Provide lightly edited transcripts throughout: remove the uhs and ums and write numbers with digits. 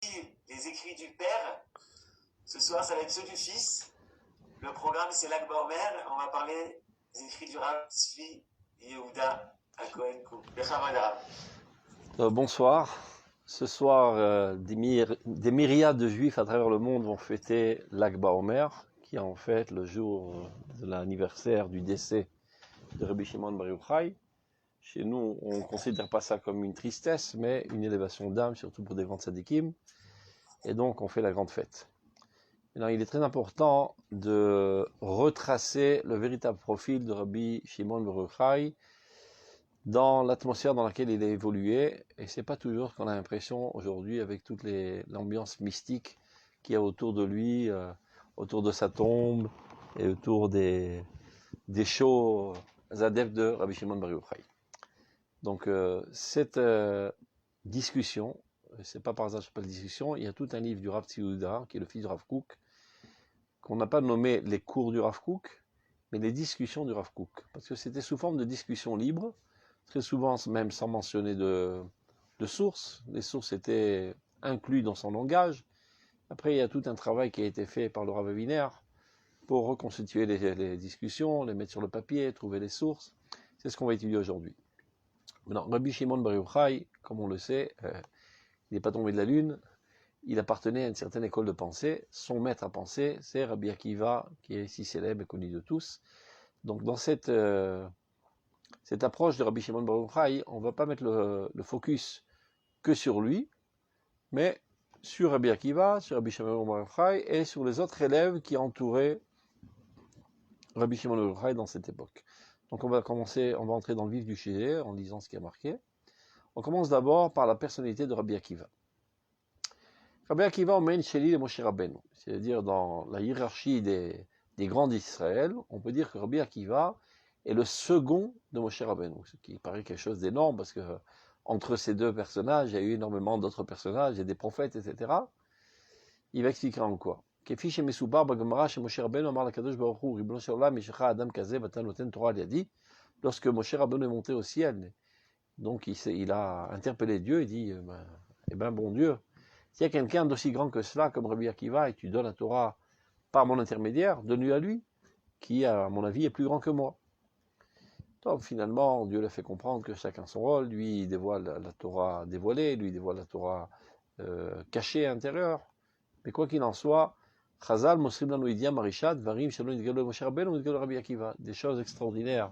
les écrits du père. Ce soir, ça va être ceux du fils. Le programme, c'est Lag Baomer. On va parler des écrits du Rav Tzvi Yehuda à Cohen Cook. Bonsoir. Ce soir, des myriades de juifs à travers le monde vont fêter Lag Baomer, qui est en fait le jour de l'anniversaire du décès de Rabbi Shimon Bar Yochai. Chez nous, on ne considère pas ça comme une tristesse, mais une élévation d'âme, surtout pour des grands tzadikim. Et donc, on fait la grande fête. Maintenant, il est très important de retracer le véritable profil de Rabbi Shimon Bar Yochai dans l'atmosphère dans laquelle il a évolué, et c'est pas toujours qu'on a l'impression aujourd'hui avec toute l'ambiance mystique qu'il y a autour de lui, autour de sa tombe, et autour des chauds adeptes de Rabbi Shimon Bar Yochai. Donc cette discussion, c'est pas par hasard que je parle de discussion, il y a tout un livre du Rav Tzvi Yehuda, qui est le fils du Rav Kook, qu'on n'a pas nommé les cours du Rav Kook, mais les discussions du Rav Kook, parce que c'était sous forme de discussion libre, très souvent même sans mentionner de sources. Les sources étaient incluses dans son langage. Après, il y a tout un travail qui a été fait par le Rav Wiener pour reconstituer les discussions, les mettre sur le papier, trouver les sources. C'est ce qu'on va étudier aujourd'hui. Maintenant, Rabbi Shimon Bar Yochai, comme on le sait, il n'est pas tombé de la lune. Il appartenait à une certaine école de pensée. Son maître à penser, c'est Rabbi Akiva, qui est si célèbre et connu de tous. Donc, dans cette approche de Rabbi Shimon Bar Yochai, on ne va pas mettre le focus que sur lui, mais sur Rabbi Akiva, sur Rabbi Shimon Bar Yochai et sur les autres élèves qui entouraient Rabbi Shimon Bar Yochai dans cette époque. Donc on va entrer dans le vif du sujet en lisant ce qui a marqué. On commence d'abord par la personnalité de Rabbi Akiva. Rabbi Akiva emmène chez lui le Moshe Rabbeinu, c'est-à-dire dans la hiérarchie des grands d'Israël, on peut dire que Rabbi Akiva est le second de Moshe Rabbeinu, ce qui paraît quelque chose d'énorme parce que entre ces deux personnages, il y a eu énormément d'autres personnages, il y a des prophètes, etc. Il va expliquer en quoi. Lorsque Moshe Rabbeinu est monté au ciel, donc il a interpellé Dieu et dit, eh ben bon Dieu, s'il y a quelqu'un d'aussi grand que cela, comme Rabbi Akiva, et tu donnes la Torah par mon intermédiaire, donne-lui à lui, qui, à mon avis, est plus grand que moi. Donc finalement, Dieu l'a fait comprendre que chacun son rôle, lui il dévoile la Torah dévoilée, lui il dévoile la Torah cachée à l'intérieur. Mais quoi qu'il en soit, Chazal, Mosrim Lanu Idia, Marishad, Varim, Shalom, Idgalo, Moshe Rabbeinu, Idgalo, Rabbi Akiva, des choses extraordinaires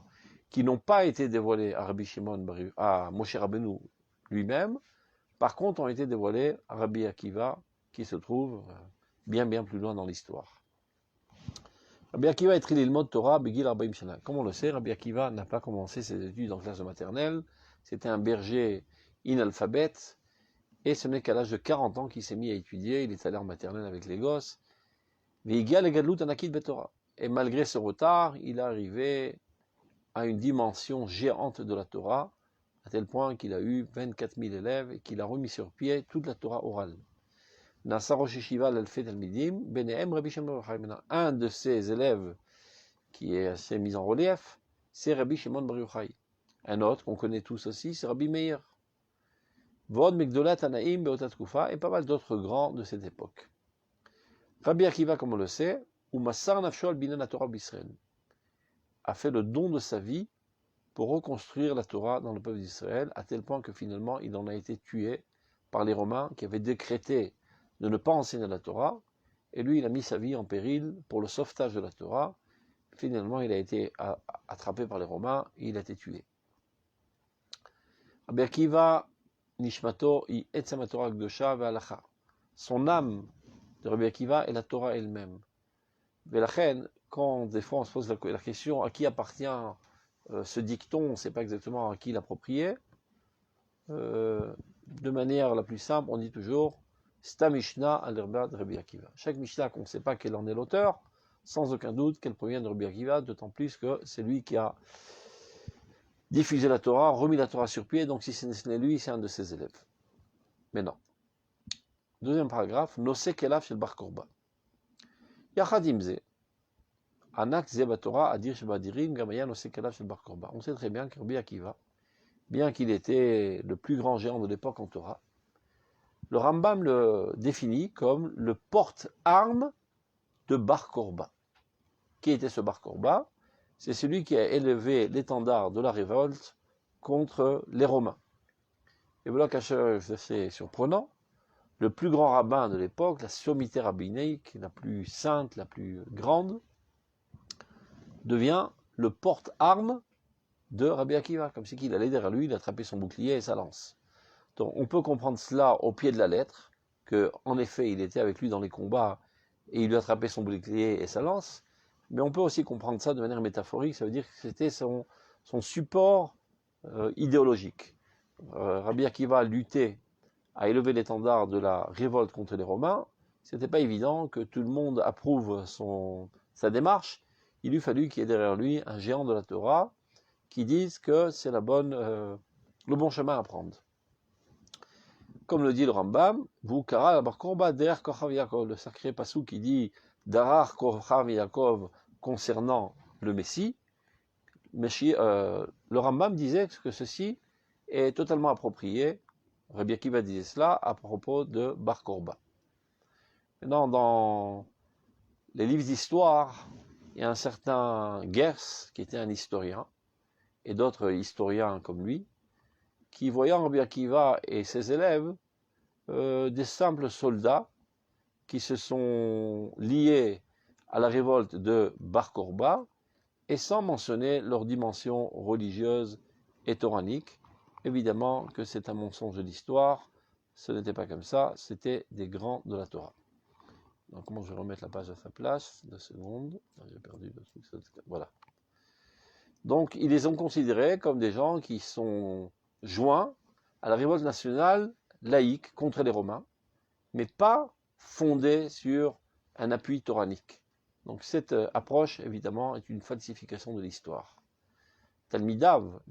qui n'ont pas été dévoilées à Rabbi Shimon, à Moshe Rabbeinu lui-même, par contre ont été dévoilées à Rabbi Akiva, qui se trouve bien plus loin dans l'histoire. Rabbi Akiva est l'ilmod Torah Begil Arbaim Shana. Comme on le sait, Rabbi Akiva n'a pas commencé ses études en classe de maternelle. C'était un berger inalphabète. Et ce n'est qu'à l'âge de 40 ans qu'il s'est mis à étudier. Il est allé en maternelle avec les gosses. Et malgré ce retard, il est arrivé à une dimension géante de la Torah, à tel point qu'il a eu 24 000 élèves et qu'il a remis sur pied toute la Torah orale. Un de ses élèves qui est assez mis en relief, c'est Rabbi Shimon Bar Yochai. Un autre qu'on connaît tous aussi, c'est Rabbi Meir. Vod Migdolat Tanaim Beotat Kufa et pas mal d'autres grands de cette époque. Rabbi Akiva, comme on le sait, Umassar Nafsho al Binan Torah b'Israël, a fait le don de sa vie pour reconstruire la Torah dans le peuple d'Israël, à tel point que finalement il en a été tué par les Romains qui avaient décrété de ne pas enseigner la Torah, et lui il a mis sa vie en péril pour le sauvetage de la Torah. Finalement il a été attrapé par les Romains et il a été tué. Rabbi Akiva Nishmato i etzem Torah Gdosha ve'alacha. Son âme de Rabbi Akiva est la Torah elle-même. Velachen, quand des fois on se pose la question à qui appartient ce dicton, on ne sait pas exactement à qui l'approprier, de manière la plus simple, on dit toujours Sta Mishnah al-Irba de Rabbi Akiva. Chaque Mishnah qu'on ne sait pas quel en est l'auteur, sans aucun doute qu'elle provient de Rabbi Akiva, d'autant plus que c'est lui qui a diffusé la Torah, remis la Torah sur pied, donc si ce n'est lui, c'est un de ses élèves. Mais non. Deuxième paragraphe, Noseh Kelav shel Bar Korba. Yachadim ze, Anak ze Torah adir shebadirim gamaya Noseh Kelav shel Bar Korba. On sait très bien que Rabbi Akiva, bien qu'il était le plus grand géant de l'époque en Torah, Le Rambam le définit comme le porte-arme de Bar Korba. Qui était ce Bar Korba? C'est celui qui a élevé l'étendard de la révolte contre les Romains. Et voilà c'est surprenant. Le plus grand rabbin de l'époque, la sommité rabbinique, la plus sainte, la plus grande, devient le porte-arme de Rabbi Akiva, comme si qu'il allait derrière lui, il attrapait son bouclier et sa lance. Donc on peut comprendre cela au pied de la lettre, que en effet il était avec lui dans les combats et il lui attrapait son bouclier et sa lance, mais on peut aussi comprendre ça de manière métaphorique, ça veut dire que c'était son support idéologique. Rabbi Akiva luttait à élever l'étendard de la révolte contre les Romains. C'était pas évident que tout le monde approuve sa démarche. Il eût fallu qu'il y ait derrière lui un géant de la Torah qui dise que c'est le bon chemin à prendre. Comme le dit le Rambam, vous kara Bar Korba der Kochav Yaakov, le sacré passou qui dit Darar Kochav Yaakov concernant le Messie. Le Rambam disait que ceci est totalement approprié. Rabbi Akiva disait cela à propos de Bar Korba. Maintenant, dans les livres d'histoire, il y a un certain Gers, qui était un historien, et d'autres historiens comme lui, qui, voyant Rabbi Akiva et ses élèves, des simples soldats qui se sont liés à la révolte de Bar Korba, et sans mentionner leur dimension religieuse et toranique. Évidemment que c'est un mensonge de l'histoire, ce n'était pas comme ça, c'était des grands de la Torah. Donc comment je vais remettre la page à sa place? 2 secondes, j'ai perdu le truc, voilà. Donc ils les ont considérés comme des gens qui sont joints à la révolte nationale laïque contre les Romains, mais pas fondée sur un appui toranique. Donc cette approche, évidemment, est une falsification de l'histoire. Talmidav,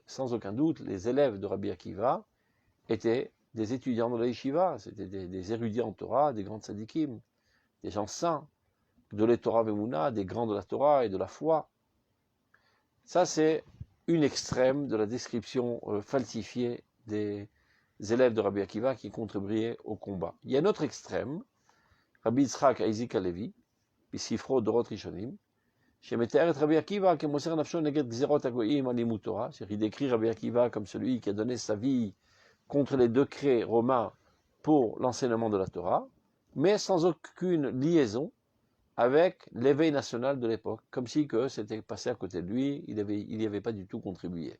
sans aucun doute, les élèves de Rabbi Akiva, étaient des étudiants de la yeshiva, c'était des érudits en Torah, des grands tzadikim, des gens saints, de la Torah Vemuna, des grands de la Torah et de la foi. Ça, c'est une extrême de la description falsifiée des élèves de Rabbi Akiva qui contribuaient au combat. Il y a un autre extrême, Rabbi Yitzhak Isaac Halevi, Bisifro Dorot Rishonim, שמתאר את רבי עקיבא כמוסר נפשו נגד גזירות הגויים על לימוד תורה, il décrit Rabbi Akiva comme celui qui a donné sa vie contre les décrets romains pour l'enseignement de la Torah, mais sans aucune liaison avec l'éveil national de l'époque, comme si que c'était passé à côté de lui, il n'y avait pas du tout contribué.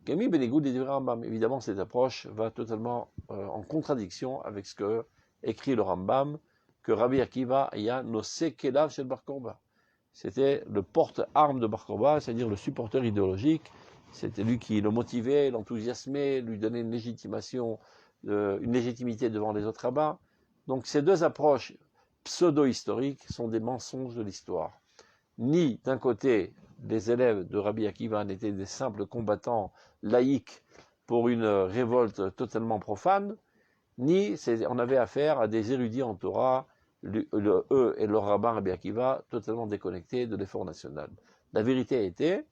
Gami Benegoud et Rambam, évidemment cette approche va totalement en contradiction avec ce que écrit le Rambam, que Rabbi Akiva ya nosé kelav shel Bar Korba. C'était le porte-arme de Bar Korba, c'est-à-dire le supporter idéologique. C'était lui qui le motivait, l'enthousiasmait, lui donnait une légitimité devant les autres rabbins. Donc ces deux approches pseudo-historiques sont des mensonges de l'histoire. Ni d'un côté, les élèves de Rabbi Akiva n'étaient des simples combattants laïcs pour une révolte totalement profane, ni on avait affaire à des érudits en Torah, eux et leur rabbin Rabbi Akiva, totalement déconnectés de l'effort national. La vérité était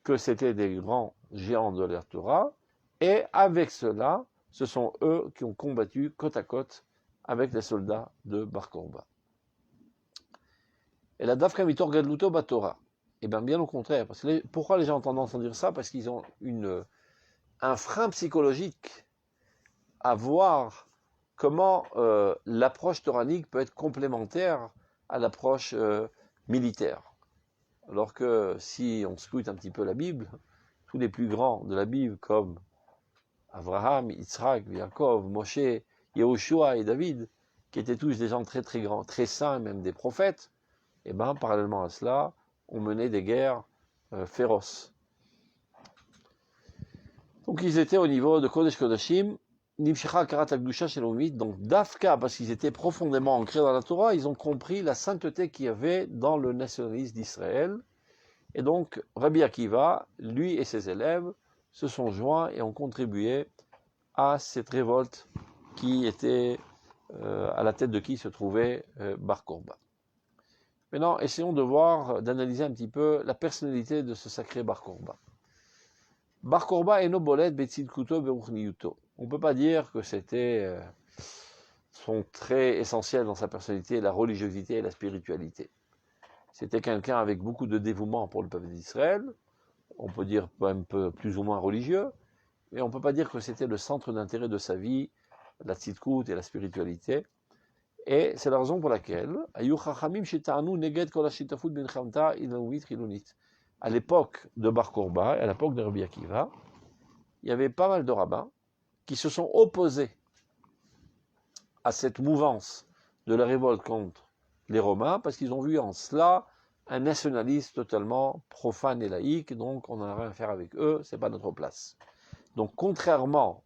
que c'était des grands géants de la Torah, et avec cela, ce sont eux qui ont combattu côte à côte avec les soldats de Bar Korba. Et la Dafka Mitor Gadluto Batora. Eh bien au contraire. Pourquoi les gens ont tendance à dire ça? Parce qu'ils ont un frein psychologique à voir comment l'approche toranique peut être complémentaire à l'approche militaire. Alors que si on scrute un petit peu la Bible, tous les plus grands de la Bible, comme Abraham, Yitzhak, Yaakov, Moshe, Yehoshua et David, qui étaient tous des gens très très grands, très saints, même des prophètes, et bien parallèlement à cela, on menait des guerres féroces. Donc ils étaient au niveau de Kodesh Kodashim, Nimshecha Karat Akdusha Shelomit, donc Dafka, parce qu'ils étaient profondément ancrés dans la Torah, ils ont compris la sainteté qu'il y avait dans le nationalisme d'Israël. Et donc Rabbi Akiva, lui et ses élèves, se sont joints et ont contribué à cette révolte qui était à la tête de qui se trouvait Bar Korba. Maintenant, essayons d'analyser un petit peu la personnalité de ce sacré Bar Korba. Bar Korba est nobolet betzidkuto beruchniyuto. On ne peut pas dire que c'était sont très essentiels dans sa personnalité, la religiosité et la spiritualité. C'était quelqu'un avec beaucoup de dévouement pour le peuple d'Israël, on peut dire un peu plus ou moins religieux, mais on ne peut pas dire que c'était le centre d'intérêt de sa vie, la tzidkout et la spiritualité. Et c'est la raison pour laquelle, à l'époque de Bar Korba, à l'époque de Rabbi Akiva, il y avait pas mal de rabbins qui se sont opposés à cette mouvance de la révolte contre les Romains, parce qu'ils ont vu en cela un nationalisme totalement profane et laïque, donc on n'a rien à faire avec eux, c'est pas notre place. Donc contrairement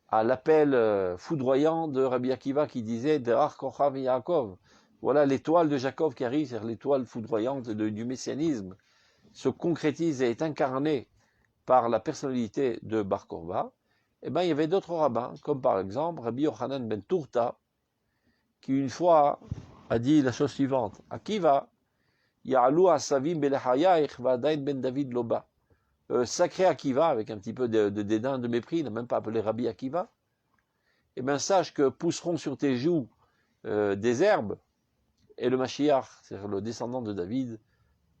à l'appel foudroyant de Rabbi Akiva qui disait Derach Kochav Yaakov, voilà l'étoile de Jacob qui arrive, c'est-à-dire l'étoile foudroyante du messianisme, se concrétise et est incarnée par la personnalité de Bar Korba. Eh bien, il y avait d'autres rabbins, comme par exemple Rabbi Yochanan ben Turta, qui une fois a dit la chose suivante, Akiva, Ya'alu asavim belechayach va'adain ben David loba. Sacré Akiva, avec un petit peu de dédain, de mépris, il n'a même pas appelé Rabbi Akiva, eh bien sache que pousseront sur tes joues des herbes, et le Mashiach, c'est-à-dire le descendant de David,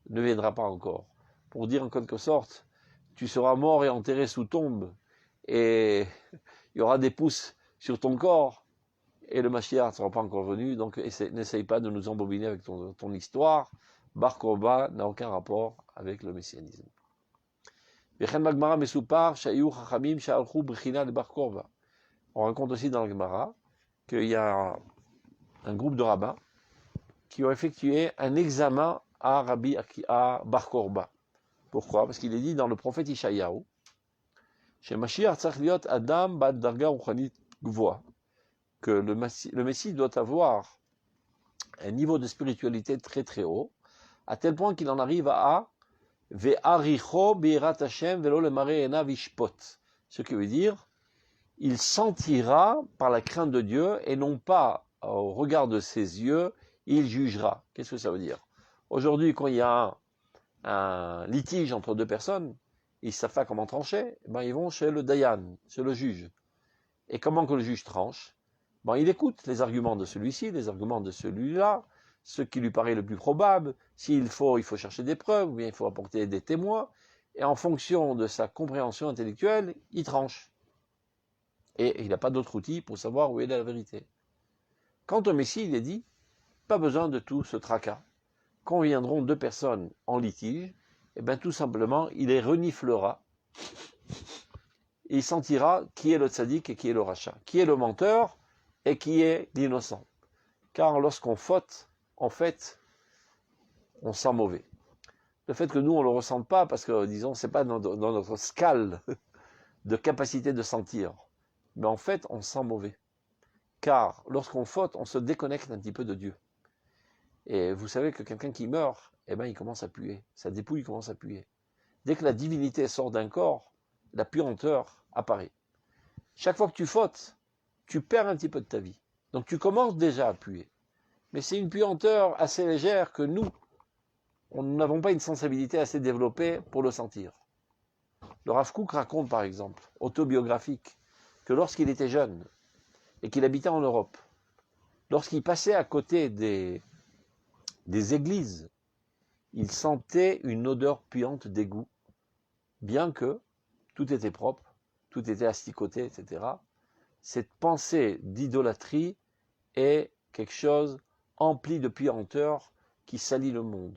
ne viendra pas encore. Pour dire en quelque sorte, tu seras mort et enterré sous tombe, et il y aura des pousses sur ton corps, et le Mashiach ne sera pas encore venu, donc n'essaye pas de nous embobiner avec ton histoire. Bar Korba n'a aucun rapport avec le messianisme. On raconte aussi dans le Gemara qu'il y a un groupe de rabbins qui ont effectué un examen à Bar Korba. Pourquoi? Parce qu'il est dit dans le prophète Ishayahu, chez Mashiach tzarich liot adam bad darga ruchanit gvoa, que le Messie doit avoir un niveau de spiritualité très très haut, à tel point qu'il en arrive à ve'aricho birat Hashem velo lemare enav ishpot, ce qui veut dire il sentira par la crainte de Dieu et non pas au regard de ses yeux, il jugera. Qu'est-ce que ça veut dire? Aujourd'hui, quand il y a un litige entre deux personnes, ils ne savent pas comment trancher, ben ils vont chez le Dayan, chez le juge. Et comment que le juge tranche? Ben il écoute les arguments de celui-ci, les arguments de celui-là, ce qui lui paraît le plus probable. S'il faut, il faut chercher des preuves, ou bien il faut apporter des témoins. Et en fonction de sa compréhension intellectuelle, il tranche. Et il n'a pas d'autre outil pour savoir où est la vérité. Quant au Messie, il est dit, pas besoin de tout ce tracas. Quand viendront deux personnes en litige, eh bien tout simplement, il les reniflera. Et il sentira qui est le tzaddik et qui est le rachat, qui est le menteur et qui est l'innocent. Car lorsqu'on faute, en fait, on sent mauvais. Le fait que nous, on ne le ressente pas, parce que, disons, ce n'est pas dans notre scale de capacité de sentir. Mais en fait, on sent mauvais. Car lorsqu'on faute, on se déconnecte un petit peu de Dieu. Et vous savez que quelqu'un qui meurt, eh ben, il commence à puer. Sa dépouille commence à puer. Dès que la divinité sort d'un corps, la puanteur apparaît. Chaque fois que tu fautes, tu perds un petit peu de ta vie. Donc tu commences déjà à puer. Mais c'est une puanteur assez légère que nous n'avons pas une sensibilité assez développée pour le sentir. Le Rav Kook raconte par exemple, autobiographique, que lorsqu'il était jeune et qu'il habitait en Europe, lorsqu'il passait à côté des églises, il sentait une odeur puante d'égout, bien que tout était propre, tout était asticoté, etc. Cette pensée d'idolâtrie est quelque chose empli de puanteur qui salit le monde.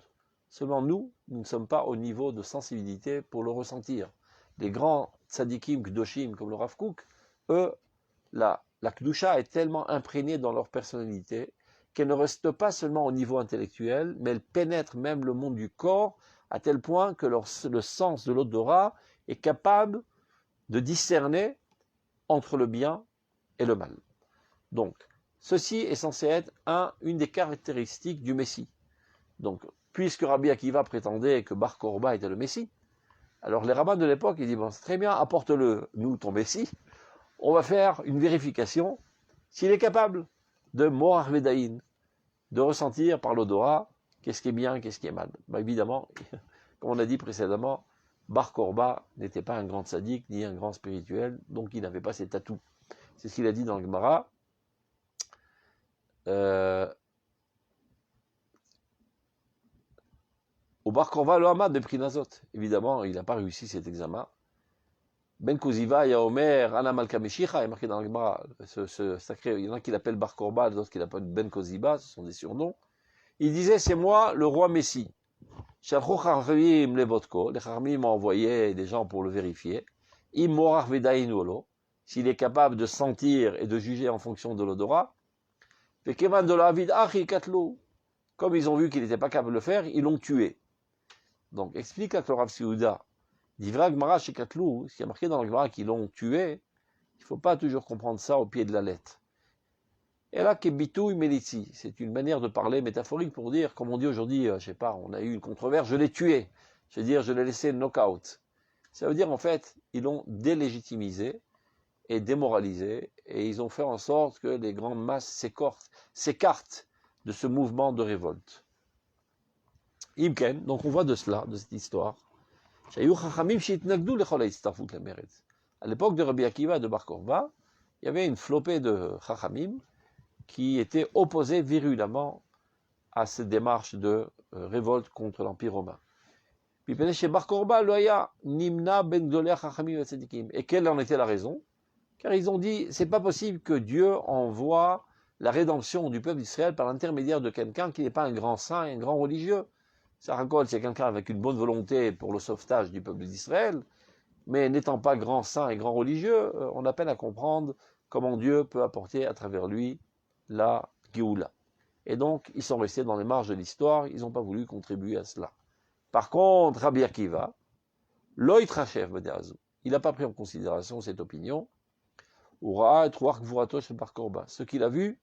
Seulement nous ne sommes pas au niveau de sensibilité pour le ressentir. Les grands tzadikim, kdoshim, comme le Rav Kook, eux, la Kedusha est tellement imprégnée dans leur personnalité qu'elle ne reste pas seulement au niveau intellectuel, mais elle pénètre même le monde du corps, à tel point que le sens de l'odorat est capable de discerner entre le bien et le mal. Donc, ceci est censé être une des caractéristiques du Messie. Donc, puisque Rabbi Akiva prétendait que Bar Korba était le Messie, alors les rabbins de l'époque, ils disent, bon, c'est très bien, apporte-le, nous, ton Messie, on va faire une vérification s'il est capable de Moar Vedaïn, de ressentir par l'odorat qu'est-ce qui est bien, qu'est-ce qui est mal. Ben, évidemment, comme on a dit précédemment, Bar Korba n'était pas un grand tzaddik, ni un grand spirituel, donc il n'avait pas cet atout. C'est ce qu'il a dit dans le Gemara. Au Bar Korba, le Hamad de Prinazot. Évidemment, il n'a pas réussi cet examen. Ben Koziva, Yaomer, Anna Malkameshicha est marqué dans le Gemara. Ce sacré, il y en a qui l'appellent Bar Korba, d'autres qui l'appellent Ben Koziba, ce sont des surnoms. Il disait, c'est moi, le roi Messie. Shalchou Charmim Lebotko, les Charmim m'ont envoyé des gens pour le vérifier. Im Morar Vedaïn Olo, s'il est capable de sentir et de juger en fonction de l'odorat. Vekevan de la Avid Achi Katlou. Comme ils ont vu qu'il n'était pas capable de le faire, ils l'ont tué. Donc, explique à Rav Siouda, d'Ivra Gmara chez Katlou, ce qui est marqué dans le Gemara qu'ils l'ont tué, il ne faut pas toujours comprendre ça au pied de la lettre. Et là, Kebitou Melitzi, c'est une manière de parler métaphorique pour dire, comme on dit aujourd'hui, je sais pas, on a eu une controverse, je l'ai tué. Je veux dire, je l'ai laissé knock-out. Ça veut dire, en fait, ils l'ont délégitimisé et démoralisé, et ils ont fait en sorte que les grandes masses s'écartent de ce mouvement de révolte. Ibken, donc on voit de cela, de cette histoire. À l'époque de Rabbi Akiva de Bar Korba, il y avait une flopée de Chachamim qui étaient opposés virulemment à cette démarche de révolte contre l'Empire romain. Et quelle en était la raison? Car ils ont dit, c'est pas possible que Dieu envoie la rédemption du peuple d'Israël par l'intermédiaire de quelqu'un qui n'est pas un grand saint et un grand religieux. Sarakol, c'est quelqu'un avec une bonne volonté pour le sauvetage du peuple d'Israël, mais n'étant pas grand saint et grand religieux, on a peine à comprendre comment Dieu peut apporter à travers lui la Géoula. Et donc, ils sont restés dans les marges de l'histoire, ils n'ont pas voulu contribuer à cela. Par contre, Rabbi Akiva, Loït Rachev Bedeazou, il n'a pas pris en considération cette opinion. Ce qu'il a vu,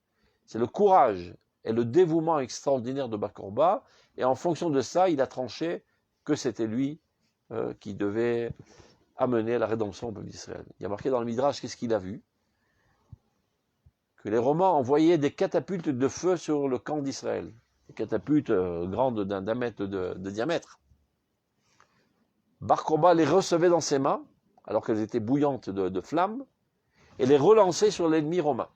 c'est le courage et le dévouement extraordinaire de Bar Korba, et en fonction de ça, il a tranché que c'était lui qui devait amener la rédemption au peuple d'Israël. Il y a marqué dans le Midrash, qu'est-ce qu'il a vu? Que les Romains envoyaient des catapultes de feu sur le camp d'Israël. Des catapultes grandes d'un mètre de diamètre. Bar Korba les recevait dans ses mains, alors qu'elles étaient bouillantes de flammes, et les relançait sur l'ennemi romain.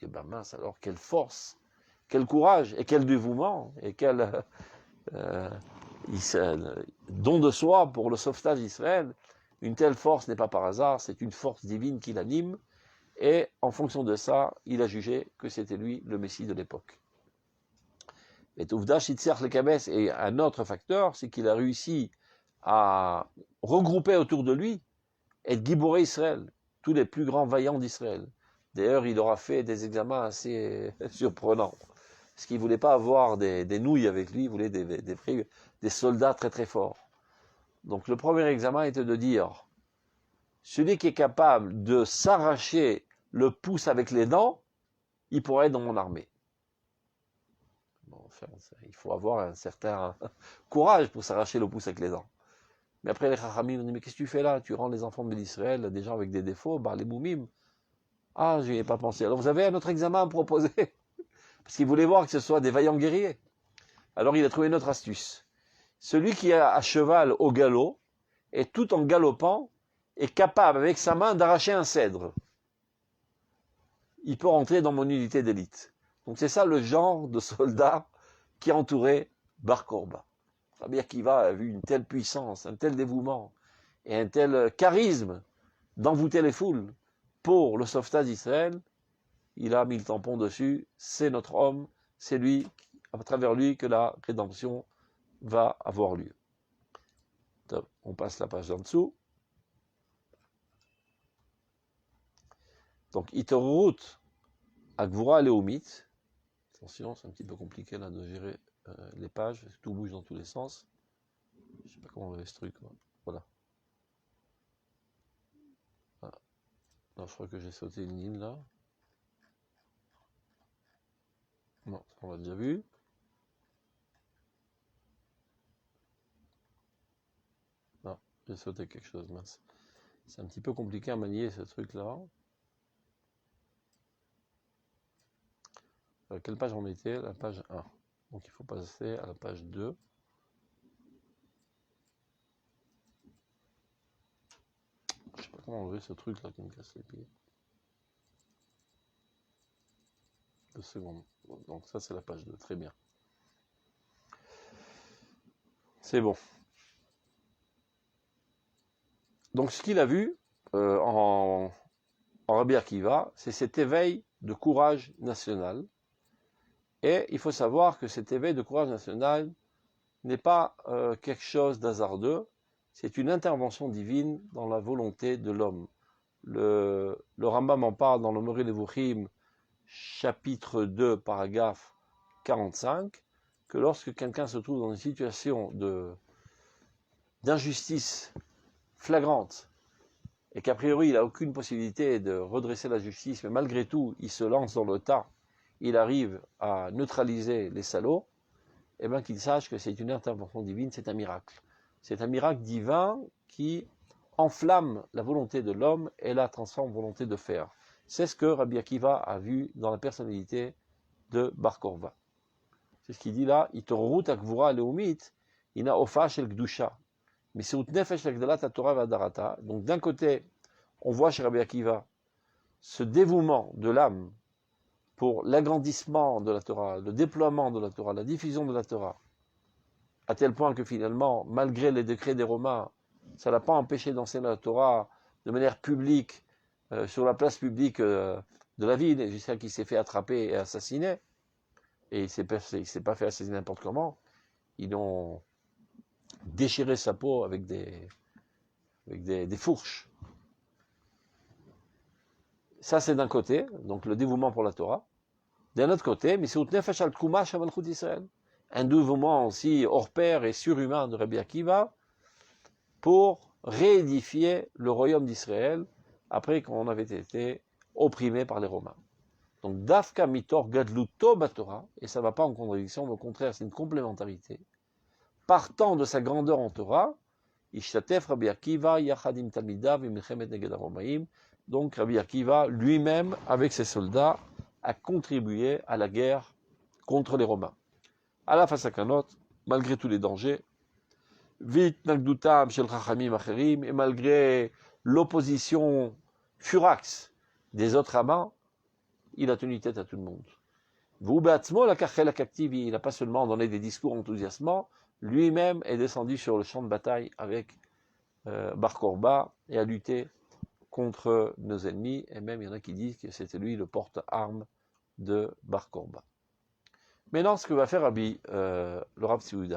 Et ben mince, alors quelle force, quel courage, et quel dévouement, et quel don de soi pour le sauvetage d'Israël. Une telle force n'est pas par hasard, c'est une force divine qui l'anime, et en fonction de ça, il a jugé que c'était lui le Messie de l'époque. Et Touvda Shitzach le Kabes, et un autre facteur, c'est qu'il a réussi à regrouper autour de lui et de Giboré Israël, tous les plus grands vaillants d'Israël. D'ailleurs, il aura fait des examens assez surprenants. Parce qu'il ne voulait pas avoir des nouilles avec lui, il voulait des soldats très très forts. Donc le premier examen était de dire, celui qui est capable de s'arracher le pouce avec les dents, il pourrait être dans mon armée. Bon, enfin, il faut avoir un certain courage pour s'arracher le pouce avec les dents. Mais après les Chachamim ont dit, mais qu'est-ce que tu fais là? Tu rends les enfants de d'Israël, des gens avec des défauts, les moumim. Ah, je n'y ai pas pensé. Alors vous avez un autre examen à me proposer? Parce qu'il voulait voir que ce soit des vaillants guerriers. Alors il a trouvé une autre astuce. Celui qui est à cheval au galop, et tout en galopant, est capable avec sa main d'arracher un cèdre. Il peut rentrer dans mon unité d'élite. Donc c'est ça le genre de soldat qui entourait Bar Korba. Rabbi Akiva a vu une telle puissance, un tel dévouement et un tel charisme d'envoûter les foules pour le sauvetage d'Israël. Il a mis le tampon dessus, c'est notre homme, c'est lui, à travers lui que la rédemption va avoir lieu. On passe la page d'en dessous. Donc, Itorut, Agvura Léomite. Attention, c'est un petit peu compliqué là de gérer les pages, parce que tout bouge dans tous les sens. Je ne sais pas comment on va ce truc. Voilà. Ah. Non, je crois que j'ai sauté une ligne là. Non, on l'a déjà vu. Non, j'ai sauté quelque chose, mince. C'est un petit peu compliqué à manier ce truc-là. Quelle page on était? La page 1. Donc il faut passer à la page 2. Je sais pas comment enlever ce truc-là qui me casse les pieds. 2 secondes. Donc ça, c'est la page 2. Très bien. C'est bon. Donc ce qu'il a vu en Rabbi Akiva, c'est cet éveil de courage national. Et il faut savoir que cet éveil de courage national n'est pas quelque chose d'hasardeux, c'est une intervention divine dans la volonté de l'homme. Le Rambam en parle dans le Moreh Nevuchim, chapitre 2, paragraphe 45, que lorsque quelqu'un se trouve dans une situation d'injustice flagrante, et qu'a priori il n'a aucune possibilité de redresser la justice, mais malgré tout il se lance dans le tas, il arrive à neutraliser les salauds, et bien qu'il sache que c'est une intervention divine, c'est un miracle. C'est un miracle divin qui enflamme la volonté de l'homme et la transforme en volonté de faire. C'est ce que Rabbi Akiva a vu dans la personnalité de Bar Korba. C'est ce qu'il dit là, Itorut akvura leumit, ina ofa shel gdusha. Mais c'est nefesh l'agdalat Torah v'adarata. Donc d'un côté, on voit chez Rabbi Akiva ce dévouement de l'âme pour l'agrandissement de la Torah, le déploiement de la Torah, la diffusion de la Torah, à tel point que finalement, malgré les décrets des Romains, ça ne l'a pas empêché d'enseigner la Torah de manière publique, sur la place publique de la ville, jusqu'à qu'il s'est fait attraper et assassiner. Et il ne s'est pas fait assassiner n'importe comment. Ils ont déchiré sa peau avec des fourches. Ça, c'est d'un côté, donc le dévouement pour la Torah. D'un autre côté, un dévouement aussi hors pair et surhumain de Rabbi Akiva pour réédifier le royaume d'Israël après qu'on avait été opprimé par les Romains. Donc, Dafka mitor gadluto batora, et ça ne va pas en contradiction, mais au contraire, c'est une complémentarité. Partant de sa grandeur en Torah, Ishtatef Rabbi Akiva yachadim talmidav v'milchemet neged haromaim. Donc, Rabbi Akiva lui-même, avec ses soldats, a contribué à la guerre contre les Romains. À la Fasakanot, malgré tous les dangers, vit nagdutam shel chachamim acherim, et malgré l'opposition furax des autres rabbins, il a tenu tête à tout le monde. Il n'a pas seulement donné des discours enthousiasmants, lui-même est descendu sur le champ de bataille avec Bar Korba et a lutté contre nos ennemis, et même il y en a qui disent que c'était lui le porte-arme de Bar Korba. Maintenant, ce que va faire le Rav Tzvi,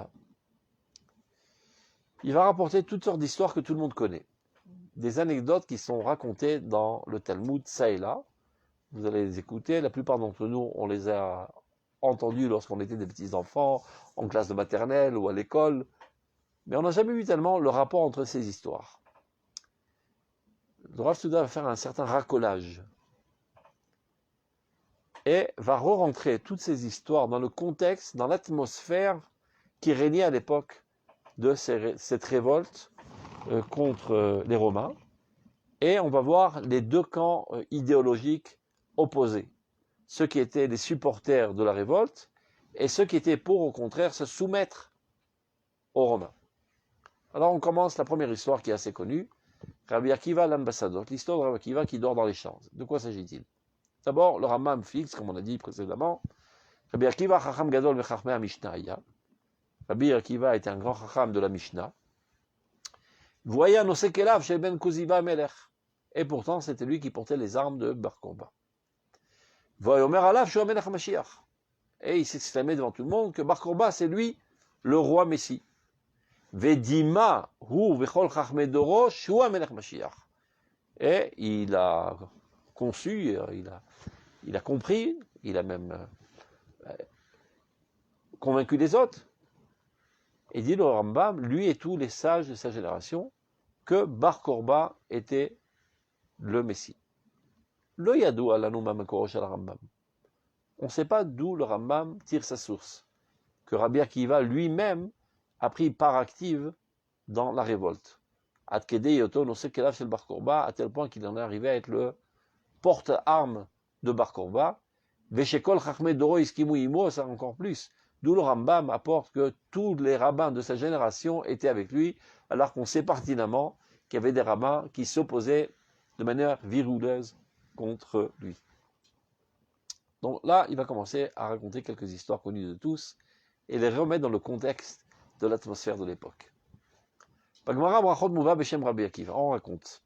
il va rapporter toutes sortes d'histoires que tout le monde connaît. Des anecdotes qui sont racontées dans le Talmud, ça et là. Vous allez les écouter. La plupart d'entre nous, on les a entendus lorsqu'on était des petits enfants, en classe de maternelle ou à l'école. Mais on n'a jamais vu tellement le rapport entre ces histoires. Le Rav Tzvi va faire un certain racolage et va re-rentrer toutes ces histoires dans le contexte, dans l'atmosphère qui régnait à l'époque de cette révolte contre les Romains. Et on va voir les deux camps idéologiques opposés. Ceux qui étaient les supporters de la révolte et ceux qui étaient pour, au contraire, se soumettre aux Romains. Alors on commence la première histoire qui est assez connue. Rabbi Akiva l'ambassadeur, l'histoire de Rabbi Akiva qui dort dans les champs. De quoi s'agit-il? D'abord, le Rambam fixe, comme on a dit précédemment, Rabbi Akiva chacham gadol vechachmei ha-mishnah. Rabbi Akiva était un grand chacham de la Mishnah. Voyant nosekelav shel ben Kuziba melech. Et pourtant, c'était lui qui portait les armes de Bar Korba. Voyomer alav shu ha-melech ha-mashiach. Et il s'exclamait devant tout le monde que Bar Korba, c'est lui, le roi Messie. Vedima hu vechol chachmei doro shu ha-melech ha-mashiach. Et il a conçu, il a compris, il a même convaincu les autres. Et dit le Rambam, lui et tous les sages de sa génération, que Bar Korba était le Messie. Le yadou alanu mamakorosh al Rambam. On ne sait pas d'où le Rambam tire sa source. Que Rabbi Akiva lui-même a pris part active dans la révolte. Ad kedei yoto nosekelav shel Bar Korba, à tel point qu'il en est arrivé à être le porte-arme de Bar Korba. Veshekol chachmei doro iskimu imo, ça encore plus. D'où le Rambam apporte que tous les rabbins de sa génération étaient avec lui, alors qu'on sait pertinemment qu'il y avait des rabbins qui s'opposaient de manière viruleuse contre lui. Donc là, il va commencer à raconter quelques histoires connues de tous et les remettre dans le contexte de l'atmosphère de l'époque. On raconte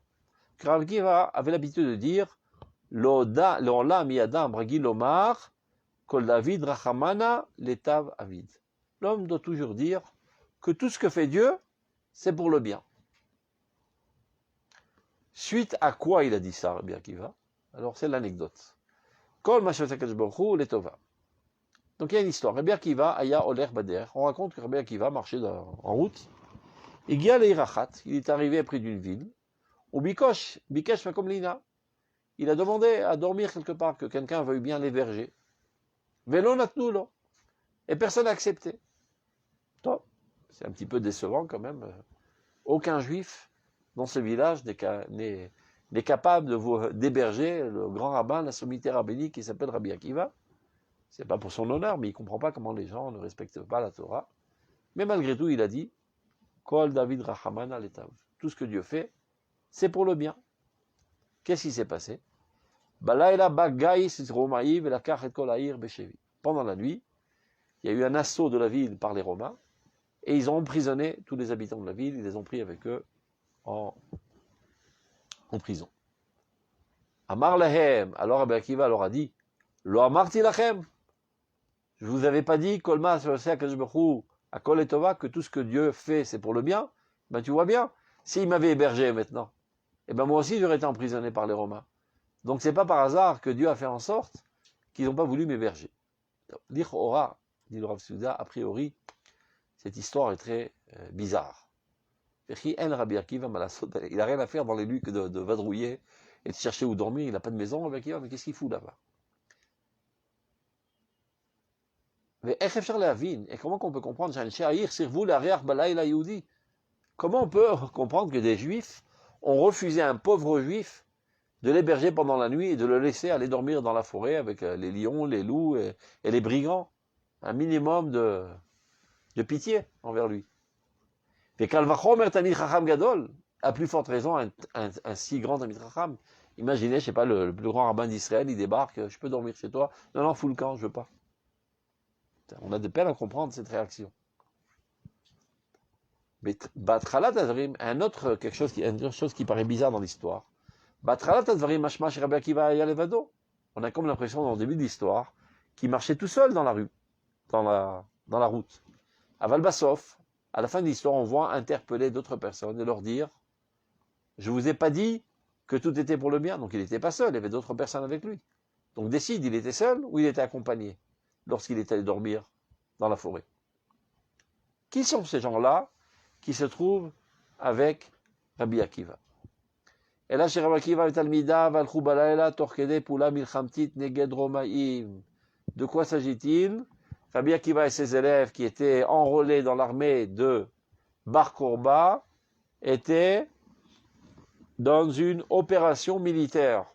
que Rabbi Akiva avait l'habitude de dire L'olam yadam ragil omar kol David rachamana letav avid. L'homme doit toujours dire que tout ce que fait Dieu, c'est pour le bien. Suite à quoi il a dit ça, Rabbi Akiva? Alors c'est l'anecdote. Kol mashiach HaKadosh Baruch Hu letova. Donc il y a une histoire. Rabbi Akiva aya oler bader. On raconte que Rabbi Akiva marchait en route. Il est arrivé près d'une ville. Ou bikosh makom lina. Il a demandé à dormir quelque part, que quelqu'un veuille bien l'héberger. Velo natnulo. Et personne n'a accepté. C'est un petit peu décevant quand même. Aucun juif dans ce village n'est capable d'héberger le grand rabbin, la sommité rabbinique qui s'appelle Rabbi Akiva. C'est pas pour son honneur, mais il comprend pas comment les gens ne respectent pas la Torah. Mais malgré tout, il a dit Kol David Rachamana letav. Tout ce que Dieu fait, c'est pour le bien. Qu'est-ce qui s'est passé? Pendant la nuit, il y a eu un assaut de la ville par les Romains et ils ont emprisonné tous les habitants de la ville, ils les ont pris avec eux en prison. Amar lahem, alors Rabbi Akiva leur a dit Lo amarti lachem, je vous avais pas dit Kolma à Kol etova, que tout ce que Dieu fait c'est pour le bien. Ben tu vois bien, s'il m'avait hébergé maintenant, et ben moi aussi j'aurais été emprisonné par les Romains. Donc c'est pas par hasard que Dieu a fait en sorte qu'ils n'ont pas voulu m'héberger. L'Ichora, dit le Rav Souda, a priori, cette histoire est très bizarre. Il n'a rien à faire dans les nuits que de vadrouiller et de chercher où dormir. Il n'a pas de maison, Rabbi Akiva, mais qu'est-ce qu'il fout là-bas? Et comment on peut comprendre comment on peut comprendre que des juifs ont refusé à un pauvre juif de l'héberger pendant la nuit et de le laisser aller dormir dans la forêt avec les lions, les loups et les brigands? Un minimum de pitié envers lui. Et à plus forte raison, un si grand Talmid Chacham. Imaginez, je sais pas, le plus grand rabbin d'Israël, il débarque, je peux dormir chez toi? Non, fous le camp, je veux pas. On a de peine à comprendre cette réaction. Mais une autre chose qui paraît bizarre dans l'histoire. On a comme l'impression dans le début de l'histoire qu'il marchait tout seul dans la rue, dans la route. À Valbassof, à la fin de l'histoire, on voit interpeller d'autres personnes et leur dire je vous ai pas dit que tout était pour le bien. Donc il n'était pas seul, il y avait d'autres personnes avec lui. Donc décide, il était seul ou il était accompagné lorsqu'il est allé dormir dans la forêt. Qui sont ces gens-là qui se trouvent avec Rabbi Akiva? Et là, chez Rabbi Akiva, de quoi s'agit-il? Rabbi Akiva et ses élèves qui étaient enrôlés dans l'armée de Bar Kokhba étaient dans une opération militaire.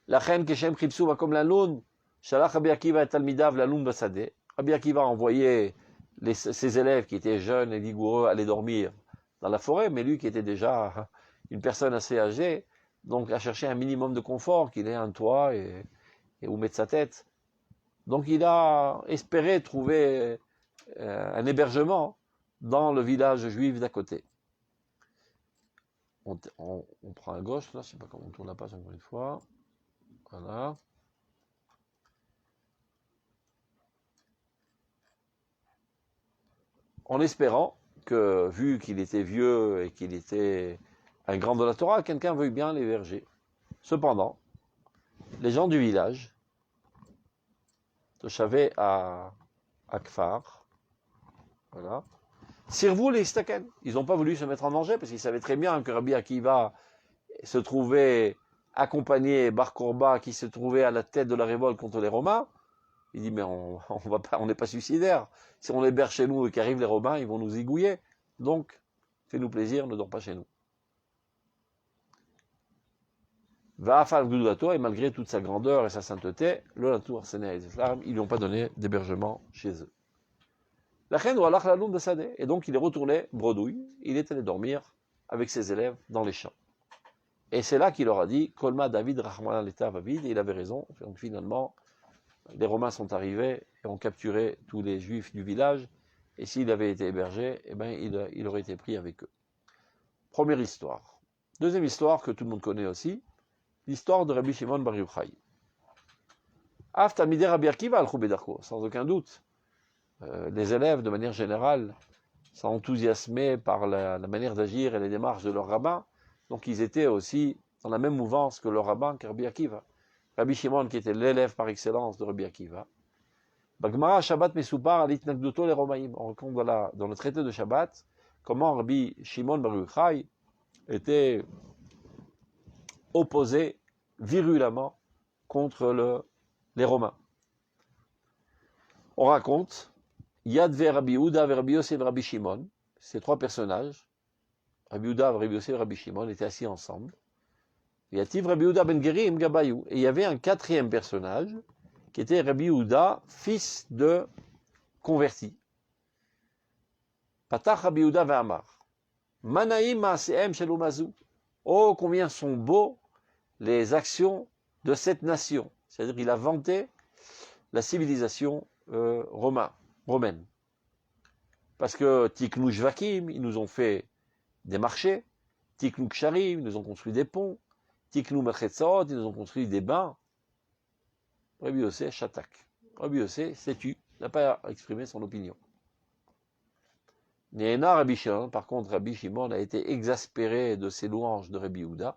La reine Keshem Khipsou va comme la lune, Shalach Rabbi Akiva et Talmidav la lune Basade. Rabbi Akiva a envoyé ses élèves qui étaient jeunes et vigoureux aller dormir dans la forêt, mais lui qui était déjà une personne assez âgée, donc a cherché un minimum de confort, qu'il ait un toit et où mettre sa tête. Donc il a espéré trouver un hébergement dans le village juif d'à côté. On prend à gauche, là, je ne sais pas comment on tourne la page encore une fois. Voilà. En espérant que, vu qu'il était vieux et qu'il était un grand de la Torah, quelqu'un veuille bien l'héberger. Cependant, les gens du village, Toshavé à Kfar, voilà, Sirvou les Istaken. Ils n'ont pas voulu se mettre en danger parce qu'ils savaient très bien que Rabbi Akiva se trouvait accompagné Bar Kokhba qui se trouvait à la tête de la révolte contre les Romains. Il dit mais on n'est pas suicidaire. Si on l'héberge chez nous et qu'arrivent les Romains, ils vont nous égouiller. Donc, fais-nous plaisir, ne dors pas chez nous. Va'afal Goudato, et malgré toute sa grandeur et sa sainteté, le Latour Séné et Islam, ils lui ont pas donné d'hébergement chez eux. La reine ou Allah la lune de Sadeh, et donc il est retourné bredouille, il est allé dormir avec ses élèves dans les champs. Et c'est là qu'il leur a dit, Kolma David Rahman l'État Vavid, et il avait raison. Donc finalement, les Romains sont arrivés et ont capturé tous les Juifs du village, et s'il avait été hébergé, eh ben, il aurait été pris avec eux. Première histoire. Deuxième histoire que tout le monde connaît aussi, l'histoire de Rabbi Shimon Bar Yochai. Af Talmidei Rabbi Akiva al-Chou bedarko, sans aucun doute. Les élèves, de manière générale, sont enthousiasmés par la manière d'agir et les démarches de leur rabbin, donc ils étaient aussi dans la même mouvance que leur rabbin, que Rabbi Akiva. Rabbi Shimon, qui était l'élève par excellence de Rabbi Akiva. Bagmara Shabbat Mesupar Alitnagduto les Romaïm. On raconte dans le traité de Shabbat comment Rabbi Shimon Bar Yochai était opposé virulemment contre les Romains. On raconte Yad ve Rabbi Yehuda ve Rabbi Yosef ve Rabbi Shimon, ces trois personnages, Rabbi Yehuda, Rabbi Yosef et Rabbi Shimon, étaient assis ensemble. Yativ Rabbi Yehuda ben Gerim Gabayou. Et il y avait un quatrième personnage qui était Rabbi Yehuda, fils de converti. Patach Rabbi Yehuda ve Amar. Manaim Maasehem shel Umazou. Oh, combien sont beaux les actions de cette nation. C'est-à-dire qu'il a vanté la civilisation romaine. Parce que Tiknou Shvakim, ils nous ont fait des marchés. Tiknou Ksharim, ils nous ont construit des ponts. Tiknou Mechetzaot, ils nous ont construit des bains. Rabbi Yossé, Shatak. Rabbi Yossé s'est tu, n'a pas exprimé son opinion. Néhéna Rabbi Shimon, par contre, Rabbi Shimon a été exaspéré de ces louanges de Rabbi Yehuda.